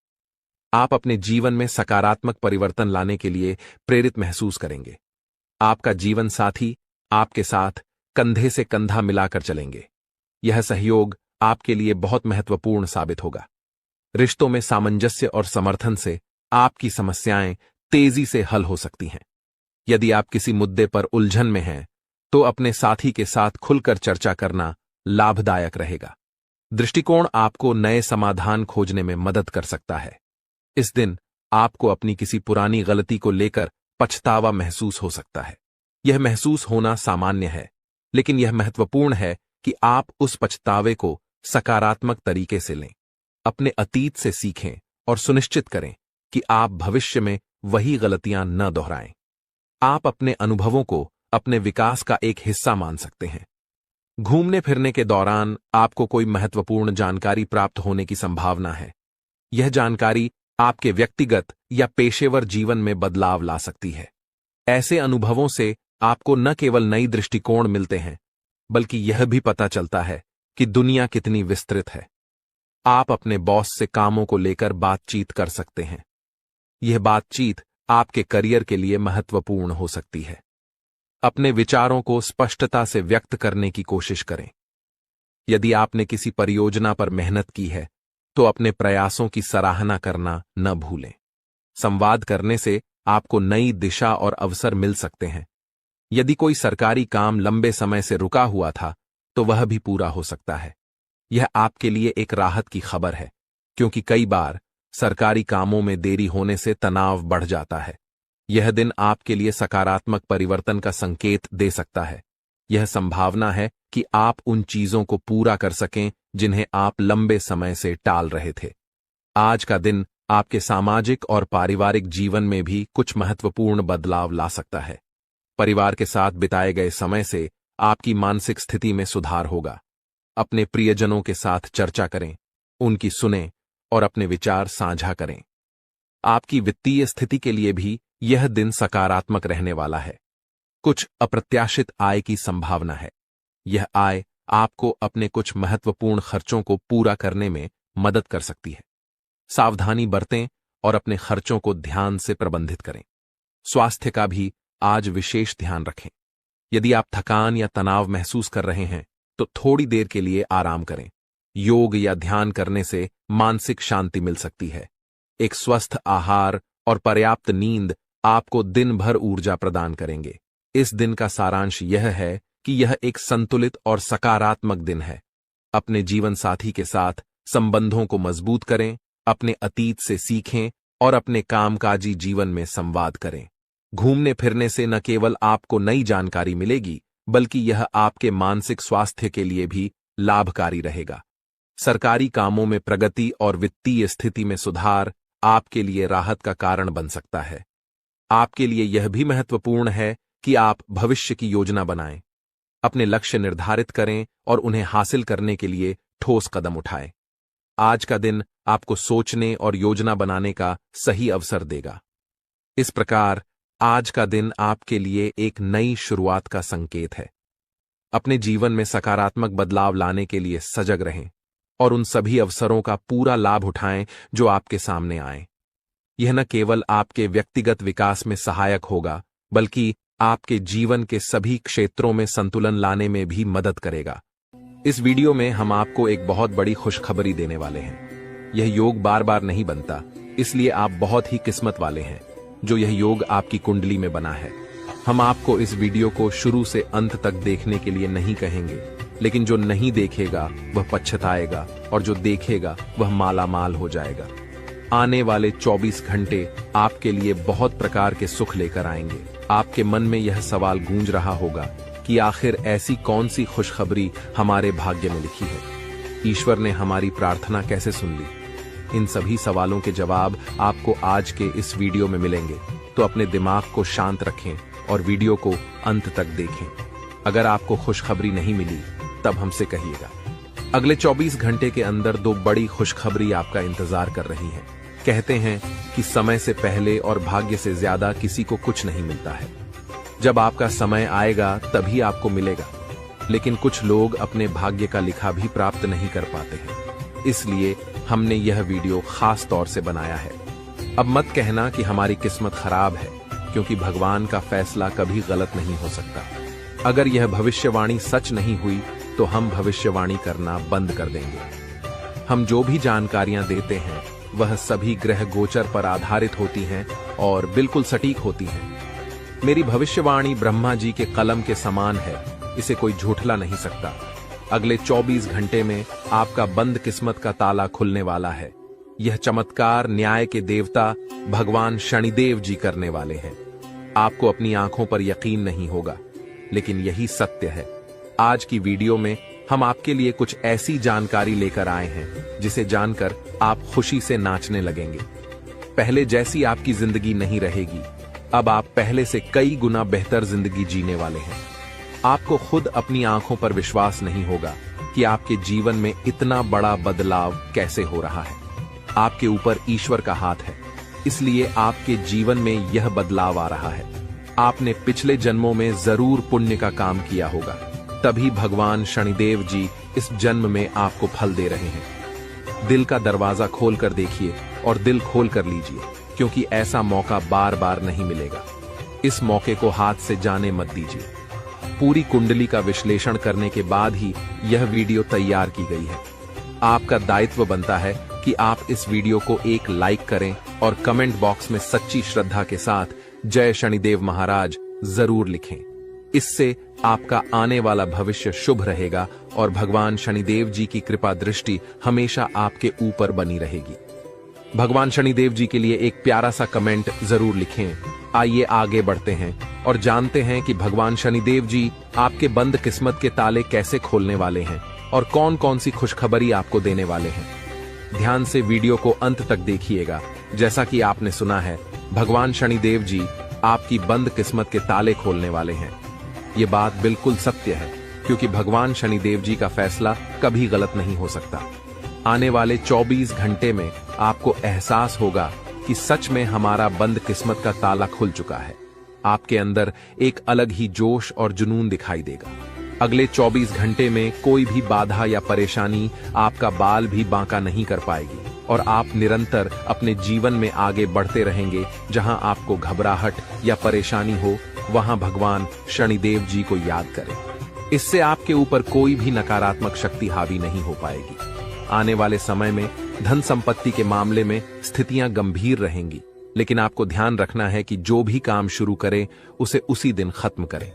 Speaker 1: आप अपने जीवन में सकारात्मक परिवर्तन लाने के लिए प्रेरित महसूस करेंगे। आपका जीवन साथी आपके साथ कंधे से कंधा मिलाकर चलेंगे। यह सहयोग आपके लिए बहुत महत्वपूर्ण साबित होगा। रिश्तों में सामंजस्य और समर्थन से आपकी समस्याएं तेजी से हल हो सकती हैं। यदि आप किसी मुद्दे पर उलझन में हैं तो अपने साथी के साथ खुलकर चर्चा करना लाभदायक रहेगा। दृष्टिकोण आपको नए समाधान खोजने में मदद कर सकता है। इस दिन आपको अपनी किसी पुरानी गलती को लेकर पछतावा महसूस हो सकता है। यह महसूस होना सामान्य है, लेकिन यह महत्वपूर्ण है कि आप उस पछतावे को सकारात्मक तरीके से लें। अपने अतीत से सीखें और सुनिश्चित करें कि आप भविष्य में वही गलतियां न दोहराएं। आप अपने अनुभवों को अपने विकास का एक हिस्सा मान सकते हैं। घूमने फिरने के दौरान आपको कोई महत्वपूर्ण जानकारी प्राप्त होने की संभावना है। यह जानकारी आपके व्यक्तिगत या पेशेवर जीवन में बदलाव ला सकती है। ऐसे अनुभवों से आपको न केवल नई दृष्टिकोण मिलते हैं, बल्कि यह भी पता चलता है कि दुनिया कितनी विस्तृत है। आप अपने बॉस से कामों को लेकर बातचीत कर सकते हैं। यह बातचीत आपके करियर के लिए महत्वपूर्ण हो सकती है। अपने विचारों को स्पष्टता से व्यक्त करने की कोशिश करें। यदि आपने किसी परियोजना पर मेहनत की है तो अपने प्रयासों की सराहना करना न भूलें। संवाद करने से आपको नई दिशा और अवसर मिल सकते हैं। यदि कोई सरकारी काम लंबे समय से रुका हुआ था तो वह भी पूरा हो सकता है। यह आपके लिए एक राहत की खबर है, क्योंकि कई बार सरकारी कामों में देरी होने से तनाव बढ़ जाता है। यह दिन आपके लिए सकारात्मक परिवर्तन का संकेत दे सकता है। यह संभावना है कि आप उन चीजों को पूरा कर सकें जिन्हें आप लंबे समय से टाल रहे थे। आज का दिन आपके सामाजिक और पारिवारिक जीवन में भी कुछ महत्वपूर्ण बदलाव ला सकता है। परिवार के साथ बिताए गए समय से आपकी मानसिक स्थिति में सुधार होगा। अपने प्रियजनों के साथ चर्चा करें, उनकी सुनें और अपने विचार साझा करें। आपकी वित्तीय स्थिति के लिए भी यह दिन सकारात्मक रहने वाला है। कुछ अप्रत्याशित आय की संभावना है। यह आय आपको अपने कुछ महत्वपूर्ण खर्चों को पूरा करने में मदद कर सकती है। सावधानी बरतें और अपने खर्चों को ध्यान से प्रबंधित करें। स्वास्थ्य का भी आज विशेष ध्यान रखें। यदि आप थकान या तनाव महसूस कर रहे हैं तो थोड़ी देर के लिए आराम करें। योग या ध्यान करने से मानसिक शांति मिल सकती है। एक स्वस्थ आहार और पर्याप्त नींद आपको दिन भर ऊर्जा प्रदान करेंगे। इस दिन का सारांश यह है कि यह एक संतुलित और सकारात्मक दिन है। अपने जीवन साथी के साथ संबंधों को मजबूत करें, अपने अतीत से सीखें और अपने कामकाजी जीवन में संवाद करें। घूमने फिरने से न केवल आपको नई जानकारी मिलेगी, बल्कि यह आपके मानसिक स्वास्थ्य के लिए भी लाभकारी रहेगा। सरकारी कामों में प्रगति और वित्तीय स्थिति में सुधार आपके लिए राहत का कारण बन सकता है। आपके लिए यह भी महत्वपूर्ण है कि आप भविष्य की योजना बनाएं, अपने लक्ष्य निर्धारित करें और उन्हें हासिल करने के लिए ठोस कदम उठाएं। आज का दिन आपको सोचने और योजना बनाने का सही अवसर देगा। इस प्रकार आज का दिन आपके लिए एक नई शुरुआत का संकेत है। अपने जीवन में सकारात्मक बदलाव लाने के लिए सजग रहें और उन सभी अवसरों का पूरा लाभ उठाएं जो आपके सामने आएं। यह न केवल आपके व्यक्तिगत विकास में सहायक होगा, बल्कि आपके जीवन के सभी क्षेत्रों में संतुलन लाने में भी मदद करेगा। इस वीडियो में हम आपको एक बहुत बड़ी खुशखबरी देने वाले हैं। यह योग बार बार नहीं बनता, इसलिए आप बहुत ही किस्मत वाले हैं जो यह योग आपकी कुंडली में बना है। हम आपको इस वीडियो को शुरू से अंत तक देखने के लिए नहीं कहेंगे, लेकिन जो नहीं देखेगा वह पछताएगा और जो देखेगा वह माला माल हो जाएगा। आने वाले 24 घंटे आपके लिए बहुत प्रकार के सुख लेकर आएंगे। आपके मन में यह सवाल गूंज रहा होगा कि आखिर ऐसी कौन सी खुशखबरी हमारे भाग्य में लिखी है। ईश्वर ने हमारी प्रार्थना कैसे सुन ली? इन सभी सवालों के जवाब आपको आज के इस वीडियो में मिलेंगे, तो अपने दिमाग को शांत रखें और वीडियो को अंत तक देखें। अगर आपको खुशखबरी नहीं मिली तब हमसे कहिएगा। अगले 24 घंटे के अंदर 2 बड़ी खुशखबरी आपका इंतजार कर रही है। कहते हैं कि समय से पहले और भाग्य से ज्यादा किसी को कुछ नहीं मिलता है। जब आपका समय आएगा तभी आपको मिलेगा, लेकिन कुछ लोग अपने भाग्य का लिखा भी प्राप्त नहीं कर पाते हैं। इसलिए हमने यह वीडियो खास तौर से बनाया है। अब मत कहना कि हमारी किस्मत खराब है, क्योंकि भगवान का फैसला कभी गलत नहीं हो सकता। अगर यह भविष्यवाणी सच नहीं हुई तो हम भविष्यवाणी करना बंद कर देंगे। हम जो भी जानकारियां देते हैं वह सभी ग्रह गोचर पर आधारित होती हैं और बिल्कुल सटीक होती हैं। मेरी भविष्यवाणी ब्रह्मा जी के कलम के समान है, इसे कोई झूठला नहीं सकता। अगले 24 घंटे में आपका बंद किस्मत का ताला खुलने वाला है। यह चमत्कार न्याय के देवता भगवान शनिदेव जी करने वाले हैं। आपको अपनी आंखों पर यकीन नहीं होगा, लेकिन यही सत्य है। आज की वीडियो में हम आपके लिए कुछ ऐसी जानकारी लेकर आए हैं जिसे जानकर आप खुशी से नाचने लगेंगे। पहले जैसी आपकी जिंदगी नहीं रहेगी। अब आप पहले से कई गुना बेहतर जिंदगी जीने वाले हैं। आपको खुद अपनी आंखों पर विश्वास नहीं होगा कि आपके जीवन में इतना बड़ा बदलाव कैसे हो रहा है। आपके ऊपर ईश्वर का हाथ है, इसलिए आपके जीवन में यह बदलाव आ रहा है। आपने पिछले जन्मों में जरूर पुण्य का काम किया होगा, तभी भगवान शनिदेव जी इस जन्म में आपको फल दे रहे हैं। दिल का दरवाजा खोल कर देखिए और दिल खोल कर लीजिए, क्योंकि ऐसा मौका बार बार नहीं मिलेगा। इस मौके को हाथ से जाने मत दीजिए। पूरी कुंडली का विश्लेषण करने के बाद ही यह वीडियो तैयार की गई है। आपका दायित्व बनता है कि आप इस वीडियो को एक लाइक करें और कमेंट बॉक्स में सच्ची श्रद्धा के साथ जय शनिदेव महाराज जरूर लिखें। इससे आपका आने वाला भविष्य शुभ रहेगा और भगवान शनिदेव जी की कृपा दृष्टि हमेशा आपके ऊपर बनी रहेगी। भगवान शनिदेव जी के लिए एक प्यारा सा कमेंट जरूर लिखें। आइए आगे बढ़ते हैं और जानते हैं कि भगवान शनिदेव जी आपके बंद किस्मत के ताले कैसे खोलने वाले हैं और कौन कौन सी खुशखबरी आपको देने वाले हैं। ध्यान से वीडियो को अंत तक देखिएगा। जैसा कि आपने सुना है, भगवान शनिदेव जी आपकी बंद किस्मत के ताले खोलने वाले हैं। ये बात बिल्कुल सत्य है, क्योंकि भगवान शनिदेव जी का फैसला कभी गलत नहीं हो सकता। आने वाले 24 घंटे में आपको एहसास होगा कि सच में हमारा बंद किस्मत का ताला खुल चुका है। आपके अंदर एक अलग ही जोश और जुनून दिखाई देगा। अगले 24 घंटे में कोई भी बाधा या परेशानी आपका बाल भी बांका नहीं कर पाएगी और आप निरंतर अपने जीवन में आगे बढ़ते रहेंगे। जहां आपको घबराहट या परेशानी हो, वहां भगवान शनिदेव जी को याद करें। इससे आपके ऊपर कोई भी नकारात्मक शक्ति हावी नहीं हो पाएगी। आने वाले समय में धन संपत्ति के मामले में स्थितियां गंभीर रहेंगी, लेकिन आपको ध्यान रखना है कि जो भी काम शुरू करें उसे उसी दिन खत्म करें।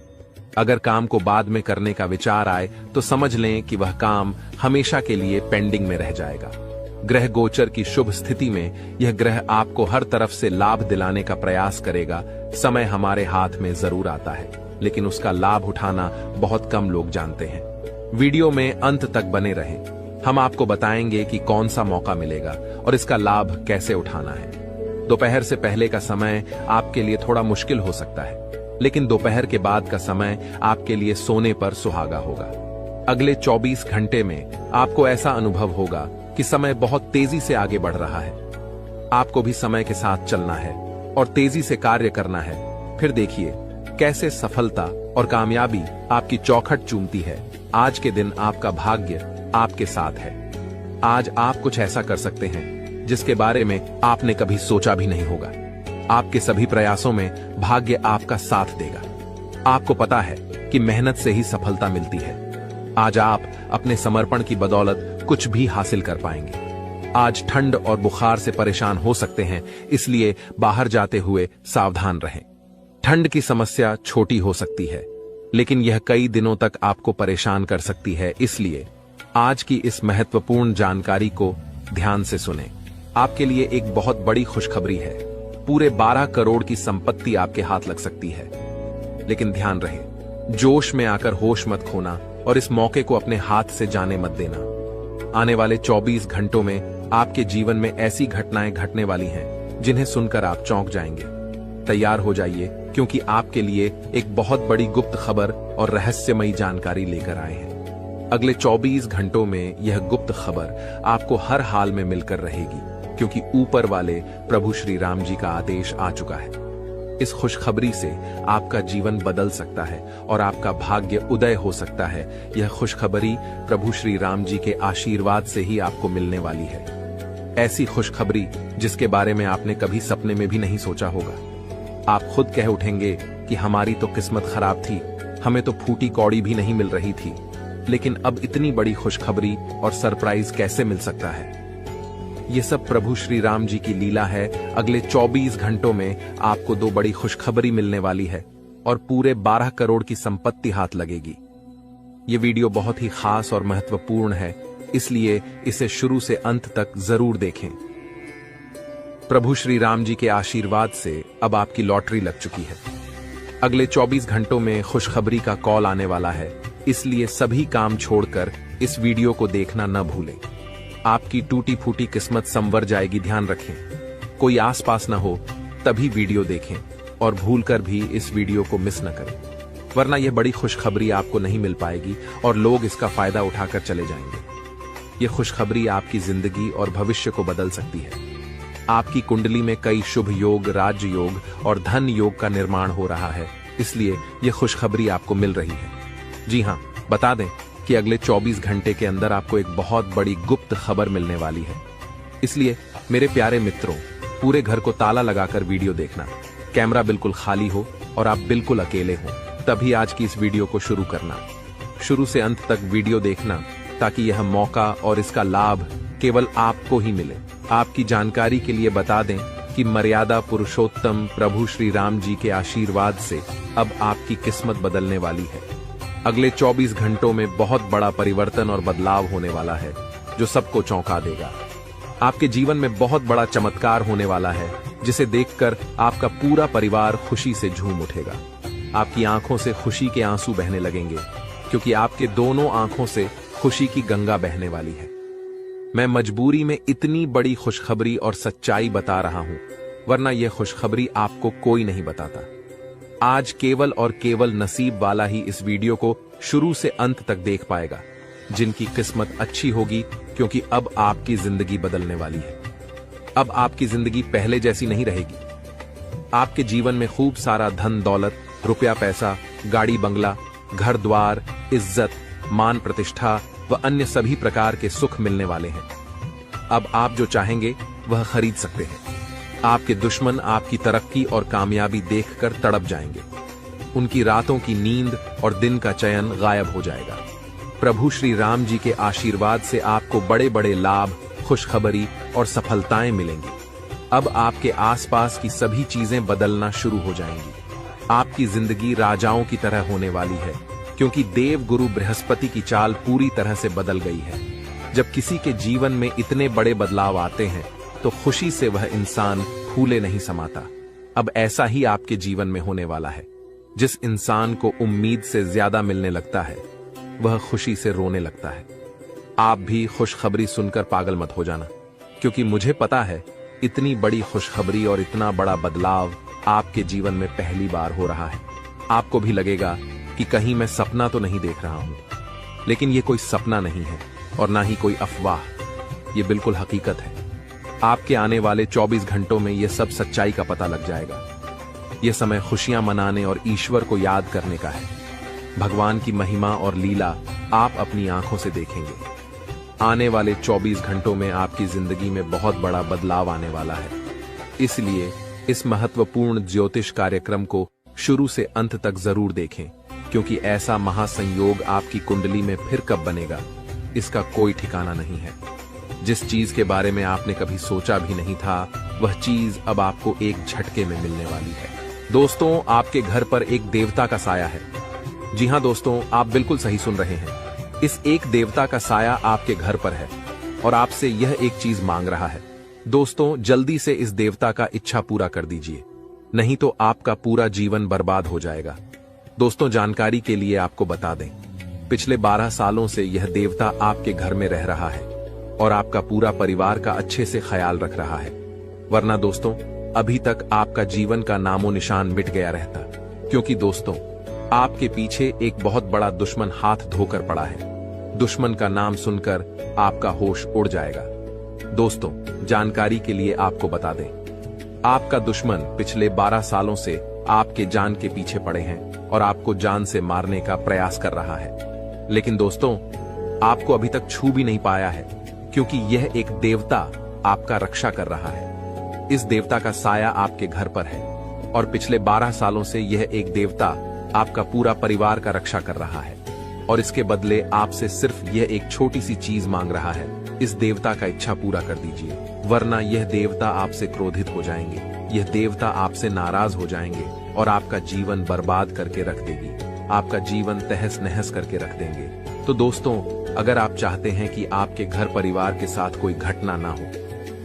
Speaker 1: अगर काम को बाद में करने का विचार आए तो समझ लें कि वह काम हमेशा के लिए पेंडिंग में रह जाएगा। ग्रह गोचर की शुभ स्थिति में यह ग्रह आपको हर तरफ से लाभ दिलाने का प्रयास करेगा। समय हमारे हाथ में जरूर आता है, लेकिन उसका लाभ उठाना बहुत कम लोग जानते हैं। वीडियो में अंत तक बने रहें। हम आपको बताएंगे कि कौन सा मौका मिलेगा और इसका लाभ कैसे उठाना है। दोपहर से पहले का समय आपके लिए थोड़ा मुश्किल हो सकता है, लेकिन दोपहर के बाद का समय आपके लिए सोने पर सुहागा होगा। अगले 24 घंटे में आपको ऐसा अनुभव होगा कि समय बहुत तेजी से आगे बढ़ रहा है। आपको भी समय के साथ चलना है और तेजी से कार्य करना है। फिर देखिए कैसे सफलता और कामयाबी आपकी चौखट चूमती है। आज के दिन आपका भाग्य आपके साथ है। आज आप कुछ ऐसा कर सकते हैं जिसके बारे में आपने कभी सोचा भी नहीं होगा। आपके सभी प्रयासों में भाग्य आपका साथ देगा। आपको पता है कि मेहनत से ही सफलता मिलती है। आज आप अपने समर्पण की बदौलत कुछ भी हासिल कर पाएंगे। आज ठंड और बुखार से परेशान हो सकते हैं, इसलिए बाहर जाते हुए सावधान रहें। ठंड की समस्या छोटी हो सकती है, लेकिन यह कई दिनों तक आपको परेशान कर सकती है। इसलिए आज की इस महत्वपूर्ण जानकारी को ध्यान से सुनें। आपके लिए एक बहुत बड़ी खुशखबरी है। पूरे 12 करोड़ की संपत्ति आपके हाथ लग सकती है। लेकिन ध्यान रहे, जोश में आकर होश मत खोना और इस मौके को अपने हाथ से जाने मत देना। आने वाले 24 घंटों में आपके जीवन में ऐसी घटनाएं घटने वाली हैं जिन्हें सुनकर आप चौंक जाएंगे। तैयार हो जाइए, क्योंकि आपके लिए एक बहुत बड़ी गुप्त खबर और रहस्यमयी जानकारी लेकर आए हैं। अगले 24 घंटों में यह गुप्त खबर आपको हर हाल में मिलकर रहेगी, क्योंकि ऊपर वाले प्रभु श्री राम जी का आदेश आ चुका है। इस खुशखबरी से आपका जीवन बदल सकता है और आपका भाग्य उदय हो सकता है। यह खुशखबरी प्रभु श्री राम जी के आशीर्वाद से ही आपको मिलने वाली है। ऐसी खुशखबरी जिसके बारे में आपने कभी सपने में भी नहीं सोचा होगा। आप खुद कह उठेंगे कि हमारी तो किस्मत खराब थी, हमें तो फूटी कौड़ी भी नहीं मिल रही थी, लेकिन अब इतनी बड़ी खुशखबरी और सरप्राइज कैसे मिल सकता है। ये सब प्रभु श्री राम जी की लीला है। अगले 24 घंटों में आपको 2 बड़ी खुशखबरी मिलने वाली है और पूरे 12 करोड़ की संपत्ति हाथ लगेगी। ये वीडियो बहुत ही खास और महत्वपूर्ण है, इसलिए इसे शुरू से अंत तक जरूर देखें। प्रभु श्री राम जी के आशीर्वाद से अब आपकी लॉटरी लग चुकी है। अगले 24 घंटों में खुशखबरी का कॉल आने वाला है, इसलिए सभी काम छोड़कर इस वीडियो को देखना न भूलें। आपकी टूटी फूटी किस्मत संवर जाएगी, ध्यान रखें। कोई आसपास न हो तभी वीडियो देखें और भूलकर भी इस वीडियो को मिस न करें, वरना यह बड़ी खुशखबरी आपको नहीं मिल पाएगी और लोग इसका फायदा उठाकर चले जाएंगे। यह खुशखबरी आपकी जिंदगी और भविष्य को बदल सकती है। आपकी कुंडली में कई शुभ योग, राज्य योग और धन योग का निर्माण हो रहा है, इसलिए यह खुशखबरी आपको मिल रही है। जी हां, बता दें, कि अगले 24 घंटे के अंदर आपको एक बहुत बड़ी गुप्त खबर मिलने वाली है। इसलिए मेरे प्यारे मित्रों, पूरे घर को ताला लगाकर वीडियो देखना, कैमरा बिल्कुल खाली हो और आप बिल्कुल अकेले हो, तभी आज की इस वीडियो को शुरू करना। शुरू से अंत तक वीडियो देखना ताकि यह मौका और इसका लाभ केवल आपको ही मिले। आपकी जानकारी के लिए बता दें कि मर्यादा पुरुषोत्तम प्रभु श्री राम जी के आशीर्वाद से अब आपकी किस्मत बदलने वाली है। अगले 24 घंटों में बहुत बड़ा परिवर्तन और बदलाव होने वाला है जो सबको चौंका देगा। आपके जीवन में बहुत बड़ा चमत्कार होने वाला है जिसे देखकर आपका पूरा परिवार खुशी से झूम उठेगा। आपकी आंखों से खुशी के आंसू बहने लगेंगे क्योंकि आपके दोनों आंखों से खुशी की गंगा बहने वाली है। मैं मजबूरी में इतनी बड़ी खुशखबरी और सच्चाई बता रहा हूं, वरना यह खुशखबरी आपको कोई नहीं बताता। आज केवल और केवल नसीब वाला ही इस वीडियो को शुरू से अंत तक देख पाएगा, जिनकी किस्मत अच्छी होगी, क्योंकि अब आपकी जिंदगी बदलने वाली है। अब आपकी जिंदगी पहले जैसी नहीं रहेगी। आपके जीवन में खूब सारा धन दौलत, रुपया पैसा, गाड़ी बंगला, घर द्वार, इज्जत, मान प्रतिष्ठा व अन्य सभी प्रकार के सुख मिलने वाले हैं। अब आप जो चाहेंगे वह खरीद सकते हैं। आपके दुश्मन आपकी तरक्की और कामयाबी देखकर तड़प जाएंगे। उनकी रातों की नींद और दिन का चयन गायब हो जाएगा। प्रभु श्री राम जी के आशीर्वाद से आपको बड़े बड़े लाभ, खुशखबरी और सफलताएं मिलेंगी। अब आपके आसपास की सभी चीजें बदलना शुरू हो जाएंगी। आपकी जिंदगी राजाओं की तरह होने वाली है, क्योंकि देव गुरु बृहस्पति की चाल पूरी तरह से बदल गई है। जब किसी के जीवन में इतने बड़े बदलाव आते हैं तो खुशी से वह इंसान फूले नहीं समाता। अब ऐसा ही आपके जीवन में होने वाला है। जिस इंसान को उम्मीद से ज्यादा मिलने लगता है वह खुशी से रोने लगता है। आप भी खुशखबरी सुनकर पागल मत हो जाना, क्योंकि मुझे पता है इतनी बड़ी खुशखबरी और इतना बड़ा बदलाव आपके जीवन में पहली बार हो रहा है। आपको भी लगेगा कि कहीं मैं सपना तो नहीं देख रहा हूं, लेकिन ये कोई सपना नहीं है और ना ही कोई अफवाह, ये बिल्कुल हकीकत है। आपके आने वाले 24 घंटों में यह सब सच्चाई का पता लग जाएगा। यह समय खुशियां मनाने और ईश्वर को याद करने का है। भगवान की महिमा और लीला आप अपनी आंखों से देखेंगे। आने वाले 24 घंटों में आपकी जिंदगी में बहुत बड़ा बदलाव आने वाला है। इसलिए इस महत्वपूर्ण ज्योतिष कार्यक्रम को शुरू से अंत तक जरूर देखें, क्योंकि ऐसा महासंयोग आपकी कुंडली में फिर कब बनेगा इसका कोई ठिकाना नहीं है। जिस चीज के बारे में आपने कभी सोचा भी नहीं था, वह चीज अब आपको एक झटके में मिलने वाली है। दोस्तों, आपके घर पर एक देवता का साया है। जी हां दोस्तों, आप बिल्कुल सही सुन रहे हैं। इस एक देवता का साया आपके घर पर है और आपसे यह एक चीज मांग रहा है। दोस्तों, जल्दी से इस देवता का इच्छा पूरा कर दीजिए, नहीं तो आपका पूरा जीवन बर्बाद हो जाएगा। दोस्तों, जानकारी के लिए आपको बता दें, पिछले 12 सालों से यह देवता आपके घर में रह रहा है और आपका पूरा परिवार का अच्छे से ख्याल रख रहा है। वरना दोस्तों, अभी तक आपका जीवन का नामो निशान मिट गया रहता, क्योंकि दोस्तों, आपके पीछे एक बहुत बड़ा दुश्मन हाथ धोकर पड़ा है। दुश्मन का नाम सुनकर आपका होश उड़ जाएगा। दोस्तों, जानकारी के लिए आपको बता दें, आपका दुश्मन पिछले 12 सालों से आपके जान के पीछे पड़े हैं और आपको जान से मारने का प्रयास कर रहा है। लेकिन दोस्तों, आपको अभी तक छू भी नहीं पाया है, क्योंकि यह एक देवता आपका रक्षा कर रहा है। इस देवता का साया आपके घर पर है और पिछले 12 सालों से यह एक देवता आपका पूरा परिवार का रक्षा कर रहा है और इसके बदले आपसे सिर्फ यह एक छोटी सी चीज मांग रहा है। इस देवता का इच्छा पूरा कर दीजिए, वरना यह देवता आपसे क्रोधित हो जाएंगे। यह देवता आपसे नाराज हो जाएंगे और आपका जीवन बर्बाद करके रख देगी। आपका जीवन तहस नहस करके रख देंगे। तो दोस्तों, अगर आप चाहते हैं कि आपके घर परिवार के साथ कोई घटना ना हो,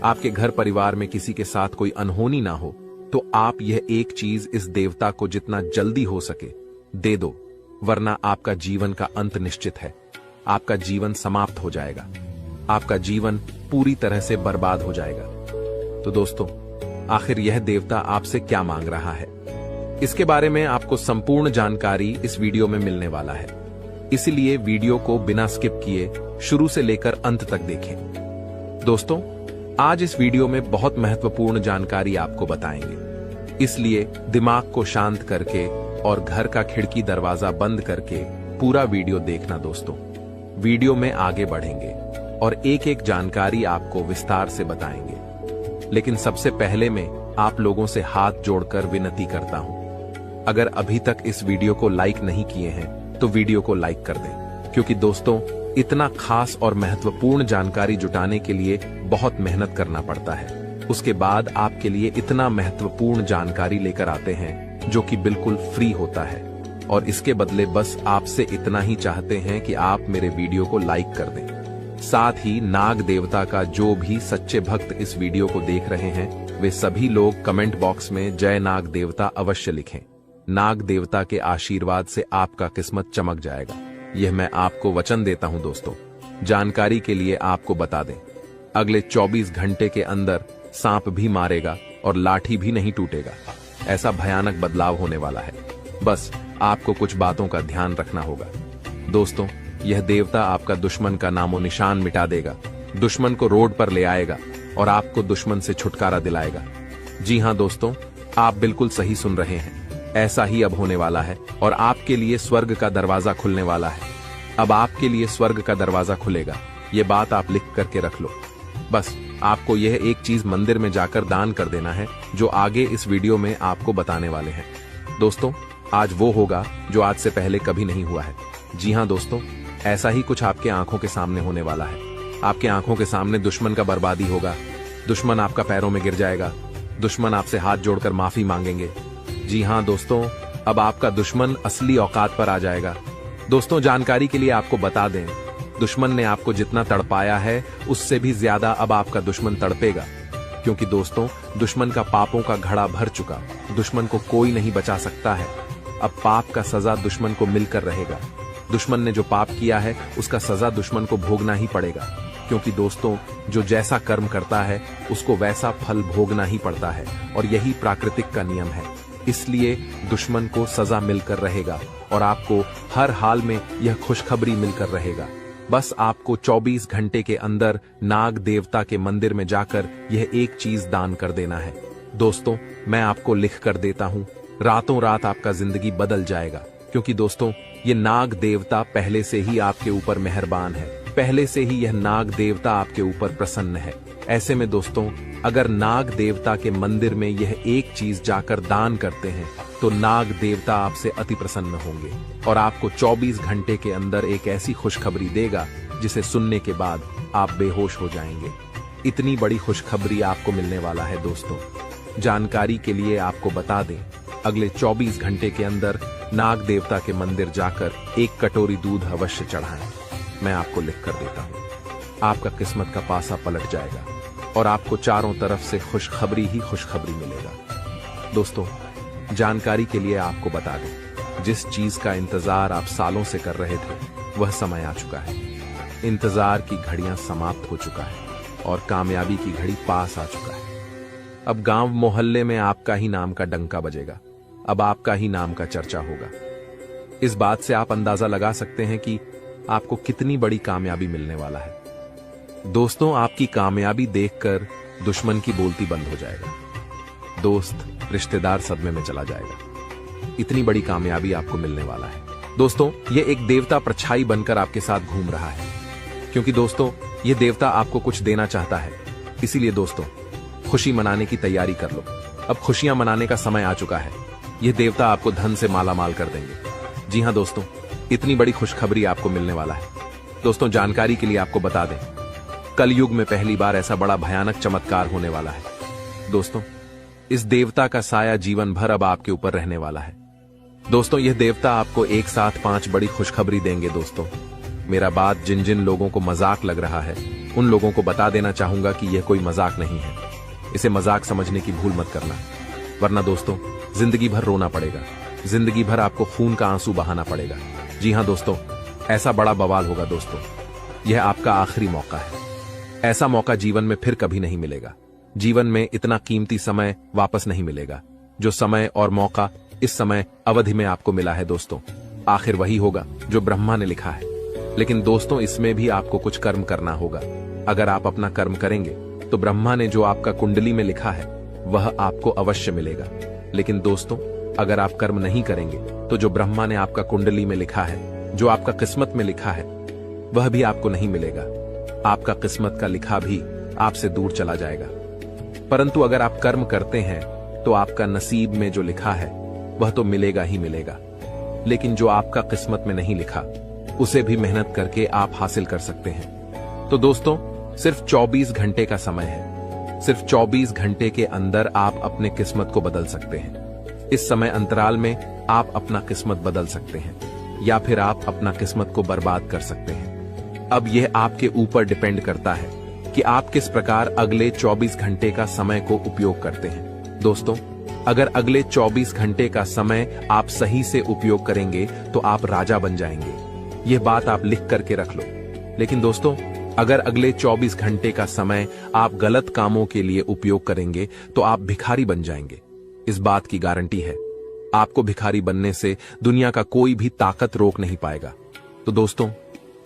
Speaker 1: आपके घर परिवार में किसी के साथ कोई अनहोनी ना हो, तो आप यह एक चीज इस देवता को जितना जल्दी हो सके दे दो, वरना आपका जीवन का अंत निश्चित है। आपका जीवन समाप्त हो जाएगा। आपका जीवन पूरी तरह से बर्बाद हो जाएगा। तो दोस्तों, आखिर यह देवता आपसे क्या मांग रहा है, इसके बारे में आपको संपूर्ण जानकारी इस वीडियो में मिलने वाला है। इसलिए वीडियो को बिना स्किप किए शुरू से लेकर अंत तक देखें। दोस्तों, आज इस वीडियो में बहुत महत्वपूर्ण जानकारी आपको बताएंगे, इसलिए दिमाग को शांत करके और घर का खिड़की दरवाजा बंद करके पूरा वीडियो देखना दोस्तों। वीडियो में आगे बढ़ेंगे और एक एक जानकारी आपको विस्तार से बताएंगे। लेकिन सबसे पहले मैं आप लोगों से हाथ जोड़कर विनती करता हूं, अगर अभी तक इस वीडियो को लाइक नहीं किए हैं तो वीडियो को लाइक कर दें, क्योंकि दोस्तों इतना खास और महत्वपूर्ण जानकारी जुटाने के लिए बहुत मेहनत करना पड़ता है। उसके बाद आपके लिए इतना महत्वपूर्ण जानकारी लेकर आते हैं जो कि बिल्कुल फ्री होता है, और इसके बदले बस आपसे इतना ही चाहते हैं कि आप मेरे वीडियो को लाइक कर दें। साथ ही नाग देवता का जो भी सच्चे भक्त इस वीडियो को देख रहे हैं वे सभी लोग कमेंट बॉक्स में जय नाग देवता अवश्य लिखें। नाग देवता के आशीर्वाद से आपका किस्मत चमक जाएगा, यह मैं आपको वचन देता हूं। दोस्तों जानकारी के लिए आपको बता दें, अगले 24 घंटे के अंदर सांप भी मारेगा और लाठी भी नहीं टूटेगा। ऐसा भयानक बदलाव होने वाला है। बस आपको कुछ बातों का ध्यान रखना होगा। दोस्तों यह देवता आपका दुश्मन का नामो निशान मिटा देगा, दुश्मन को रोड पर ले आएगा और आपको दुश्मन से छुटकारा दिलाएगा। जी हां दोस्तों, आप बिल्कुल सही सुन रहे हैं, ऐसा ही अब होने वाला है और आपके लिए स्वर्ग का दरवाजा खुलने वाला है। अब आपके लिए स्वर्ग का दरवाजा खुलेगा, ये बात आप लिख करके रख लो। बस आपको यह एक चीज मंदिर में जाकर दान कर देना है, जो आगे इस वीडियो में आपको बताने वाले हैं। दोस्तों आज वो होगा जो आज से पहले कभी नहीं हुआ है। जी हां दोस्तों, ऐसा ही कुछ आपके आंखों के सामने होने वाला है। आपके आंखों के सामने दुश्मन का बर्बादी होगा, दुश्मन आपका पैरों में गिर जाएगा, दुश्मन आपसे हाथ जोड़कर माफी मांगेंगे। जी हां दोस्तों, अब आपका दुश्मन असली औकात पर आ जाएगा। दोस्तों जानकारी के लिए आपको बता दें, दुश्मन ने आपको जितना तड़पाया है उससे भी ज्यादा अब आपका दुश्मन तड़पेगा, क्योंकि दोस्तों दुश्मन का पापों का घड़ा भर चुका, दुश्मन को कोई नहीं बचा सकता है। अब पाप का सजा दुश्मन को मिलकर रहेगा। दुश्मन ने जो पाप किया है उसका सजा दुश्मन को भोगना ही पड़ेगा, क्योंकि दोस्तों जो जैसा कर्म करता है उसको वैसा फल भोगना ही पड़ता है, और यही प्राकृतिक का नियम है। इसलिए दुश्मन को सजा मिलकर रहेगा और आपको हर हाल में यह खुशखबरी मिलकर रहेगा। बस आपको 24 घंटे के अंदर नाग देवता के मंदिर में जाकर यह एक चीज दान कर देना है। दोस्तों मैं आपको लिख कर देता हूं, रातों रात आपका जिंदगी बदल जाएगा, क्योंकि दोस्तों ये नाग देवता पहले से ही आपके ऊपर मेहरबान है, पहले से ही यह नाग देवता आपके ऊपर प्रसन्न है। ऐसे में दोस्तों अगर नाग देवता के मंदिर में यह एक चीज जाकर दान करते हैं तो नाग देवता आपसे अति प्रसन्न होंगे और आपको 24 घंटे के अंदर एक ऐसी खुशखबरी देगा जिसे सुनने के बाद आप बेहोश हो जाएंगे। इतनी बड़ी खुशखबरी आपको मिलने वाला है। दोस्तों जानकारी के लिए आपको बता दें, अगले 24 घंटे के अंदर नाग देवता के मंदिर जाकर एक कटोरी दूध अवश्य चढ़ाएं। मैं आपको लिख कर देता हूं, आपका किस्मत का पासा पलट जाएगा और आपको चारों तरफ से खुशखबरी ही खुशखबरी मिलेगा। दोस्तों जानकारी के लिए आपको बता दें, जिस चीज का इंतजार आप सालों से कर रहे थे वह समय आ चुका है। इंतजार की घड़ियां समाप्त हो चुका है और कामयाबी की घड़ी पास आ चुका है। अब गांव मोहल्ले में आपका ही नाम का डंका बजेगा, अब आपका ही नाम का चर्चा होगा। इस बात से आप अंदाजा लगा सकते हैं कि आपको कितनी बड़ी कामयाबी मिलने वाला है। दोस्तों आपकी कामयाबी देखकर दुश्मन की बोलती बंद हो जाएगा, दोस्त रिश्तेदार सदमे में चला जाएगा। इतनी बड़ी कामयाबी आपको मिलने वाला है। दोस्तों ये एक देवता परछाई बनकर आपके साथ घूम रहा है, क्योंकि दोस्तों ये देवता आपको कुछ देना चाहता है। इसीलिए दोस्तों खुशी मनाने की तैयारी कर लो, अब खुशियां मनाने का समय आ चुका है। यह देवता आपको धन से मालामाल कर देंगे। जी हां दोस्तों, इतनी बड़ी खुशखबरी आपको मिलने वाला है। दोस्तों जानकारी के लिए आपको बता दें, कलयुग में पहली बार ऐसा बड़ा भयानक चमत्कार होने वाला है। दोस्तों इस देवता का साया जीवन भर अब आपके ऊपर रहने वाला है। दोस्तों यह देवता आपको एक साथ 5 बड़ी खुशखबरी देंगे। दोस्तों मेरा बात जिन जिन लोगों को मजाक लग रहा है उन लोगों को बता देना चाहूंगा कि यह कोई मजाक नहीं है। इसे मजाक समझने की भूल मत करना, वरना दोस्तों जिंदगी भर रोना पड़ेगा, जिंदगी भर आपको खून का आंसू बहाना पड़ेगा। जी हां दोस्तों, ऐसा बड़ा बवाल होगा। दोस्तों यह आपका आखिरी मौका है, ऐसा मौका जीवन में फिर कभी नहीं मिलेगा। जीवन में इतना कीमती समय वापस नहीं मिलेगा। जो समय और मौका इस समय अवधि में आपको मिला है दोस्तों, आखिर वही होगा जो ब्रह्मा ने लिखा है। लेकिन दोस्तों इसमें भी आपको कुछ कर्म करना होगा। अगर आप अपना कर्म करेंगे तो ब्रह्मा ने जो आपका कुंडली में लिखा है वह आपको अवश्य मिलेगा। लेकिन दोस्तों अगर आप कर्म नहीं करेंगे तो जो ब्रह्मा ने आपका कुंडली में लिखा है, जो आपका किस्मत में लिखा है, वह भी आपको नहीं मिलेगा। आपका किस्मत का लिखा भी आपसे दूर चला जाएगा। परंतु अगर आप कर्म करते हैं तो आपका नसीब में जो लिखा है वह तो मिलेगा ही मिलेगा। लेकिन जो आपका किस्मत में नहीं लिखा उसे भी मेहनत करके आप हासिल कर सकते हैं। तो दोस्तों, सिर्फ 24 घंटे का समय है। सिर्फ 24 घंटे के अंदर आप अपने किस्मत को बदल सकते हैं। इस समय अंतराल में आप अपना किस्मत बदल सकते हैं या फिर आप अपना किस्मत को बर्बाद कर सकते हैं। अब यह आपके ऊपर डिपेंड करता है कि आप किस प्रकार अगले 24 घंटे का समय को उपयोग करते हैं। दोस्तों, अगर अगले 24 घंटे का समय आप सही से उपयोग करेंगे तो आप राजा बन जाएंगे। यह बात आप लिख करके रख लो। लेकिन दोस्तों, अगर अगले 24 घंटे का समय आप गलत कामों के लिए उपयोग करेंगे तो आप भिखारी बन जाएंगे। इस बात की गारंटी है। आपको भिखारी बनने से दुनिया का कोई भी ताकत रोक नहीं पाएगा। तो दोस्तों,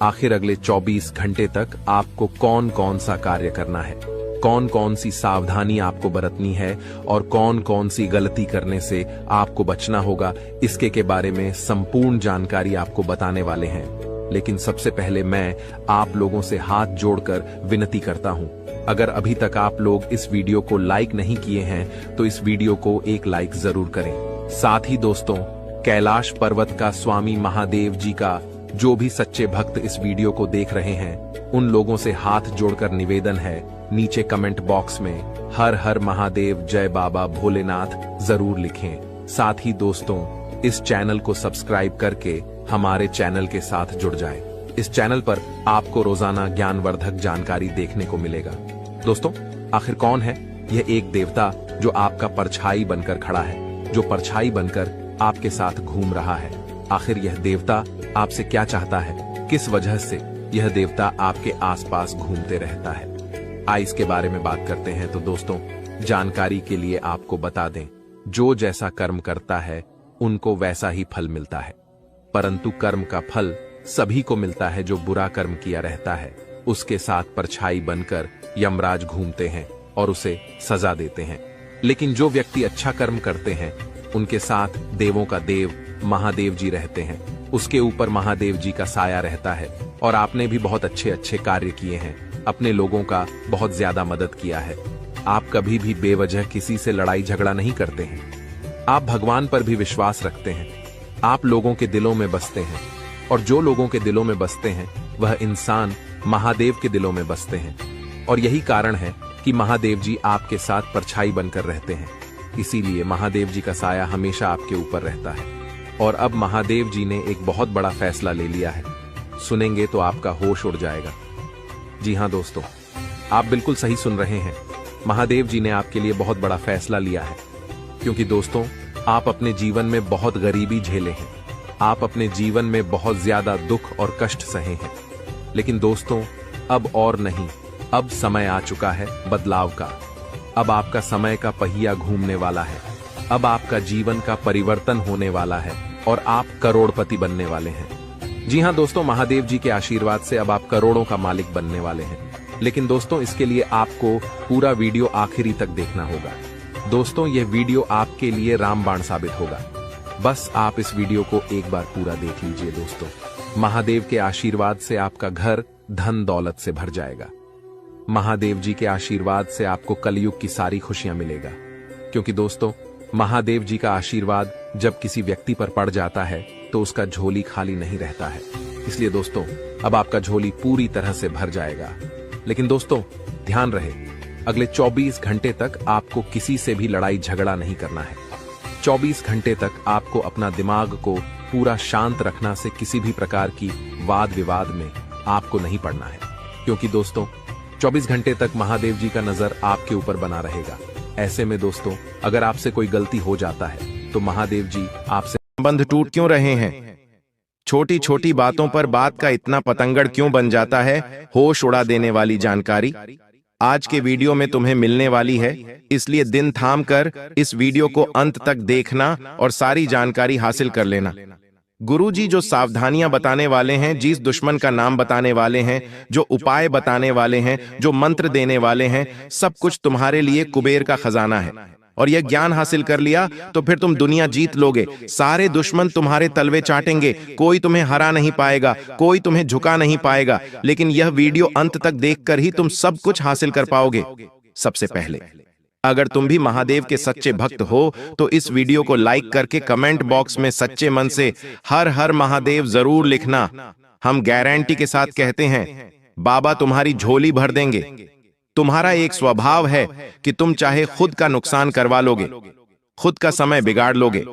Speaker 1: आखिर अगले 24 घंटे तक आपको कौन कौन सा कार्य करना है, कौन कौन सी सावधानी आपको बरतनी है और कौन कौन सी गलती करने से आपको बचना होगा, इसके के बारे में संपूर्ण जानकारी आपको बताने वाले हैं। लेकिन सबसे पहले मैं आप लोगों से हाथ जोड़कर विनती करता हूं, अगर अभी तक आप लोग इस वीडियो को लाइक नहीं किए हैं तो इस वीडियो को एक लाइक जरूर करें। साथ ही दोस्तों, कैलाश पर्वत का स्वामी महादेव जी का जो भी सच्चे भक्त इस वीडियो को देख रहे हैं उन लोगों से हाथ जोड़कर निवेदन है, नीचे कमेंट बॉक्स में हर हर महादेव जय बाबा भोलेनाथ जरूर लिखें। साथ ही दोस्तों, इस चैनल को सब्सक्राइब करके हमारे चैनल के साथ जुड़ जाएं। इस चैनल पर आपको रोजाना ज्ञानवर्धक जानकारी देखने को मिलेगा। दोस्तों, आखिर कौन है यह एक देवता जो आपका परछाई बनकर खड़ा है, जो परछाई बनकर आपके साथ घूम रहा है? आखिर यह देवता आपसे क्या चाहता है? किस वजह से यह देवता आपके आसपास घूमते रहता है? आइए इसके बारे में बात करते हैं। तो दोस्तों, जानकारी के लिए आपको बता दें, जो जैसा कर्म करता है उनको वैसा ही फल मिलता है। परंतु कर्म का फल सभी को मिलता है जो बुरा कर्म किया रहता है। उसके साथ परछाई बनकर यमराज घूमते हैं और उसे सजा देते हैं। लेकिन जो व्यक्ति अच्छा कर्म करते हैं उनके साथ देवों का देव महादेव जी रहते हैं। उसके ऊपर महादेव जी का साया रहता है। और आपने भी बहुत अच्छे अच्छे कार्य किए हैं, अपने लोगों का बहुत ज्यादा मदद किया है। आप कभी भी बेवजह किसी से लड़ाई झगड़ा नहीं करते हैं। आप भगवान पर भी विश्वास रखते हैं। आप लोगों के दिलों में बसते हैं और जो लोगों के दिलों में बसते हैं वह इंसान महादेव के दिलों में बसते हैं। और यही कारण है कि महादेव जी आपके साथ परछाई बनकर रहते हैं। इसीलिए महादेव जी का साया हमेशा आपके ऊपर रहता है। और अब महादेव जी ने एक बहुत बड़ा फैसला ले लिया है। सुनेंगे तो आपका होश उड़ जाएगा। जी हां दोस्तों, आप बिल्कुल सही सुन रहे हैं। महादेव जी ने आपके लिए बहुत बड़ा फैसला लिया है। क्योंकि दोस्तों, आप अपने जीवन में बहुत गरीबी झेले हैं। आप अपने जीवन में बहुत ज्यादा दुख और कष्ट सहे हैं। लेकिन दोस्तों, अब और नहीं, अब समय आ चुका है बदलाव का। अब आपका समय का पहिया घूमने वाला है। अब आपका जीवन का परिवर्तन होने वाला है और आप करोड़पति बनने वाले हैं। जी हां दोस्तों, महादेव जी के आशीर्वाद से अब आप करोड़ों का मालिक बनने वाले हैं। लेकिन दोस्तों, इसके लिए आपको पूरा वीडियो आखिरी तक देखना होगा। दोस्तों, यह वीडियो आपके लिए रामबाण साबित होगा। बस आप इस वीडियो को एक बार पूरा देख लीजिए दोस्तों। महादेव के आशीर्वाद से आपका घर धन दौलत से भर जाएगा। महादेव जी के आशीर्वाद से आपको कलयुग की सारी खुशियां मिलेगा। क्योंकि दोस्तों, महादेव जी का आशीर्वाद जब किसी व्यक्ति पर पड़ जाता है तो उसका झोली खाली नहीं रहता है। इसलिए दोस्तों, अब आपका झोली पूरी तरह से भर जाएगा। लेकिन दोस्तों, ध्यान रहे, अगले 24 घंटे तक आपको किसी से भी लड़ाई झगड़ा नहीं करना है। 24 घंटे तक आपको अपना दिमाग को पूरा शांत रखना से किसी भी प्रकार की वाद विवाद में आपको नहीं पड़ना है। क्योंकि दोस्तों, 24 घंटे तक महादेव जी का नजर आपके ऊपर बना रहेगा। ऐसे में दोस्तों, अगर आपसे कोई गलती हो जाता है तो महादेव जी आपसे
Speaker 2: संबंध टूट क्यों रहे हैं? छोटी छोटी बातों पर बात का इतना पतंगड़ क्यों बन जाता है? होश उड़ा देने वाली जानकारी आज के वीडियो में तुम्हें मिलने वाली है। इसलिए दिन थाम कर इस वीडियो को अंत तक देखना और सारी जानकारी हासिल कर लेना। गुरुजी जो सावधानियां बताने वाले हैं, जिस दुश्मन का नाम बताने वाले हैं, जो उपाय बताने वाले हैं, जो मंत्र देने वाले हैं, सब कुछ तुम्हारे लिए कुबेर का खजाना है। और यह ज्ञान हासिल कर लिया तो फिर तुम दुनिया जीत लोगे। सारे दुश्मन तुम्हारे तलवे चाटेंगे, कोई तुम्हें हरा नहीं पाएगा, कोई तुम्हें झुका नहीं पाएगा। लेकिन यह वीडियो अंत तक देखकर ही तुम सब कुछ हासिल कर पाओगे। सबसे पहले, अगर तुम भी महादेव के सच्चे भक्त हो तो इस वीडियो को लाइक करके कमेंट बॉक्स में सच्चे मन से हर हर महादेव जरूर लिखना। हम गारंटी के साथ कहते हैं, बाबा तुम्हारी झोली भर देंगे। तुम्हारा एक स्वभाव है कि तुम चाहे खुद का नुकसान करवा लोगे, खुद का समय बिगाड़ लोगे,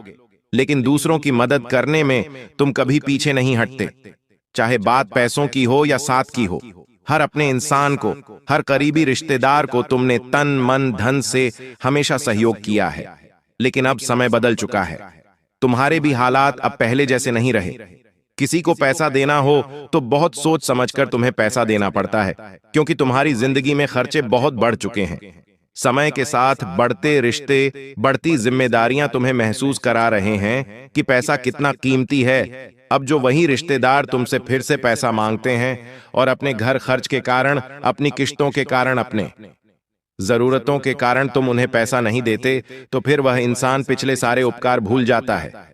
Speaker 2: लेकिन दूसरों की मदद करने में तुम कभी पीछे नहीं हटते। चाहे बात पैसों की हो या साथ की हो, हर अपने इंसान को, हर करीबी रिश्तेदार को तुमने तन मन धन से हमेशा सहयोग किया है। लेकिन अब समय बदल चुका है, तुम्हारे भी हालात अब पहले जैसे नहीं रहे। किसी को पैसा देना हो तो बहुत सोच समझकर तुम्हें पैसा देना पड़ता है, क्योंकि तुम्हारी जिंदगी में खर्चे बहुत बढ़ चुके हैं। समय के साथ बढ़ते रिश्ते, बढ़ती जिम्मेदारियां तुम्हें महसूस करा रहे हैं कि पैसा कितना कीमती है। अब जो वही रिश्तेदार तुमसे फिर से पैसा मांगते हैं और अपने घर खर्च के कारण, अपनी किश्तों के कारण, अपने जरूरतों के कारण तुम उन्हें पैसा नहीं देते, तो फिर वह इंसान पिछले सारे उपकार भूल जाता है।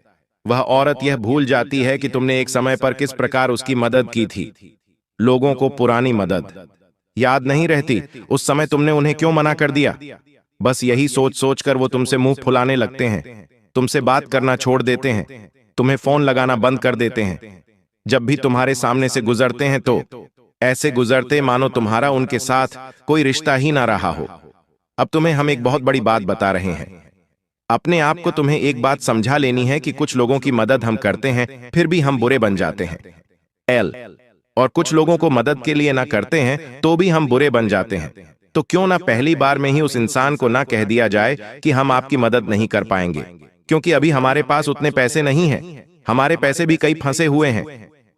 Speaker 2: वह औरत यह भूल जाती है कि तुमने एक समय पर किस प्रकार उसकी मदद की थी। लोगों को पुरानी मदद याद नहीं रहती, उस समय तुमने उन्हें क्यों मना कर दिया। बस यही सोच सोच कर वो तुमसे मुंह फुलाने लगते हैं, तुमसे बात करना छोड़ देते हैं, तुम्हें फोन लगाना बंद कर देते हैं। जब भी तुम्हारे सामने से गुजरते हैं तो ऐसे गुजरते मानो तुम्हारा उनके साथ कोई रिश्ता ही ना रहा हो। अब तुम्हें हम एक बहुत बड़ी बात बता रहे हैं। अपने आप को तुम्हें एक बात समझा लेनी है कि कुछ लोगों की मदद हम करते हैं फिर भी हम बुरे बन जाते हैं। और कुछ लोगों को मदद के लिए ना करते हैं तो भी हम बुरे बन जाते हैं। तो क्यों ना पहली बार में ही उस इंसान को ना कह दिया जाए कि हम आपकी मदद नहीं कर पाएंगे, क्योंकि अभी हमारे पास उतने पैसे नहीं हैं, हमारे पैसे भी कई फंसे हुए हैं।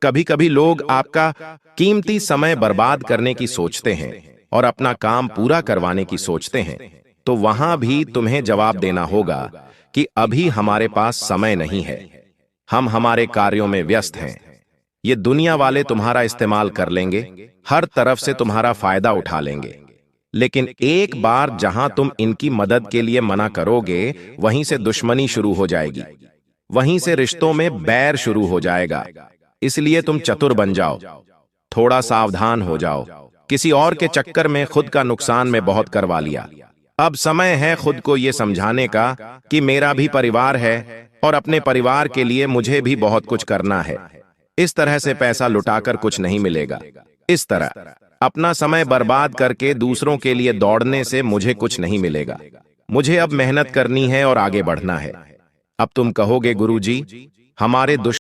Speaker 2: कभी कभी लोग आपका कीमती समय बर्बाद करने की सोचते हैं और अपना काम पूरा करवाने की सोचते हैं, तो वहां भी तुम्हें जवाब देना होगा कि अभी हमारे पास समय नहीं है, हम हमारे कार्यों में व्यस्त हैं। ये दुनिया वाले तुम्हारा इस्तेमाल कर लेंगे, हर तरफ से तुम्हारा फायदा उठा लेंगे। लेकिन एक बार जहां तुम इनकी मदद के लिए मना करोगे, वहीं से दुश्मनी शुरू हो जाएगी, वहीं से रिश्तों में बैर शुरू हो जाएगा। इसलिए तुम चतुर बन जाओ, थोड़ा सावधान हो जाओ। किसी और के चक्कर में खुद का नुकसान में बहुत करवा लिया। अब समय है खुद को यह समझाने का कि मेरा भी परिवार है और अपने परिवार के लिए मुझे भी बहुत कुछ करना है। इस तरह से पैसा लुटाकर कुछ नहीं मिलेगा। इस तरह अपना समय बर्बाद करके दूसरों के लिए दौड़ने से मुझे कुछ नहीं मिलेगा। मुझे अब मेहनत करनी है और आगे बढ़ना है। अब तुम कहोगे, गुरुजी, हमारे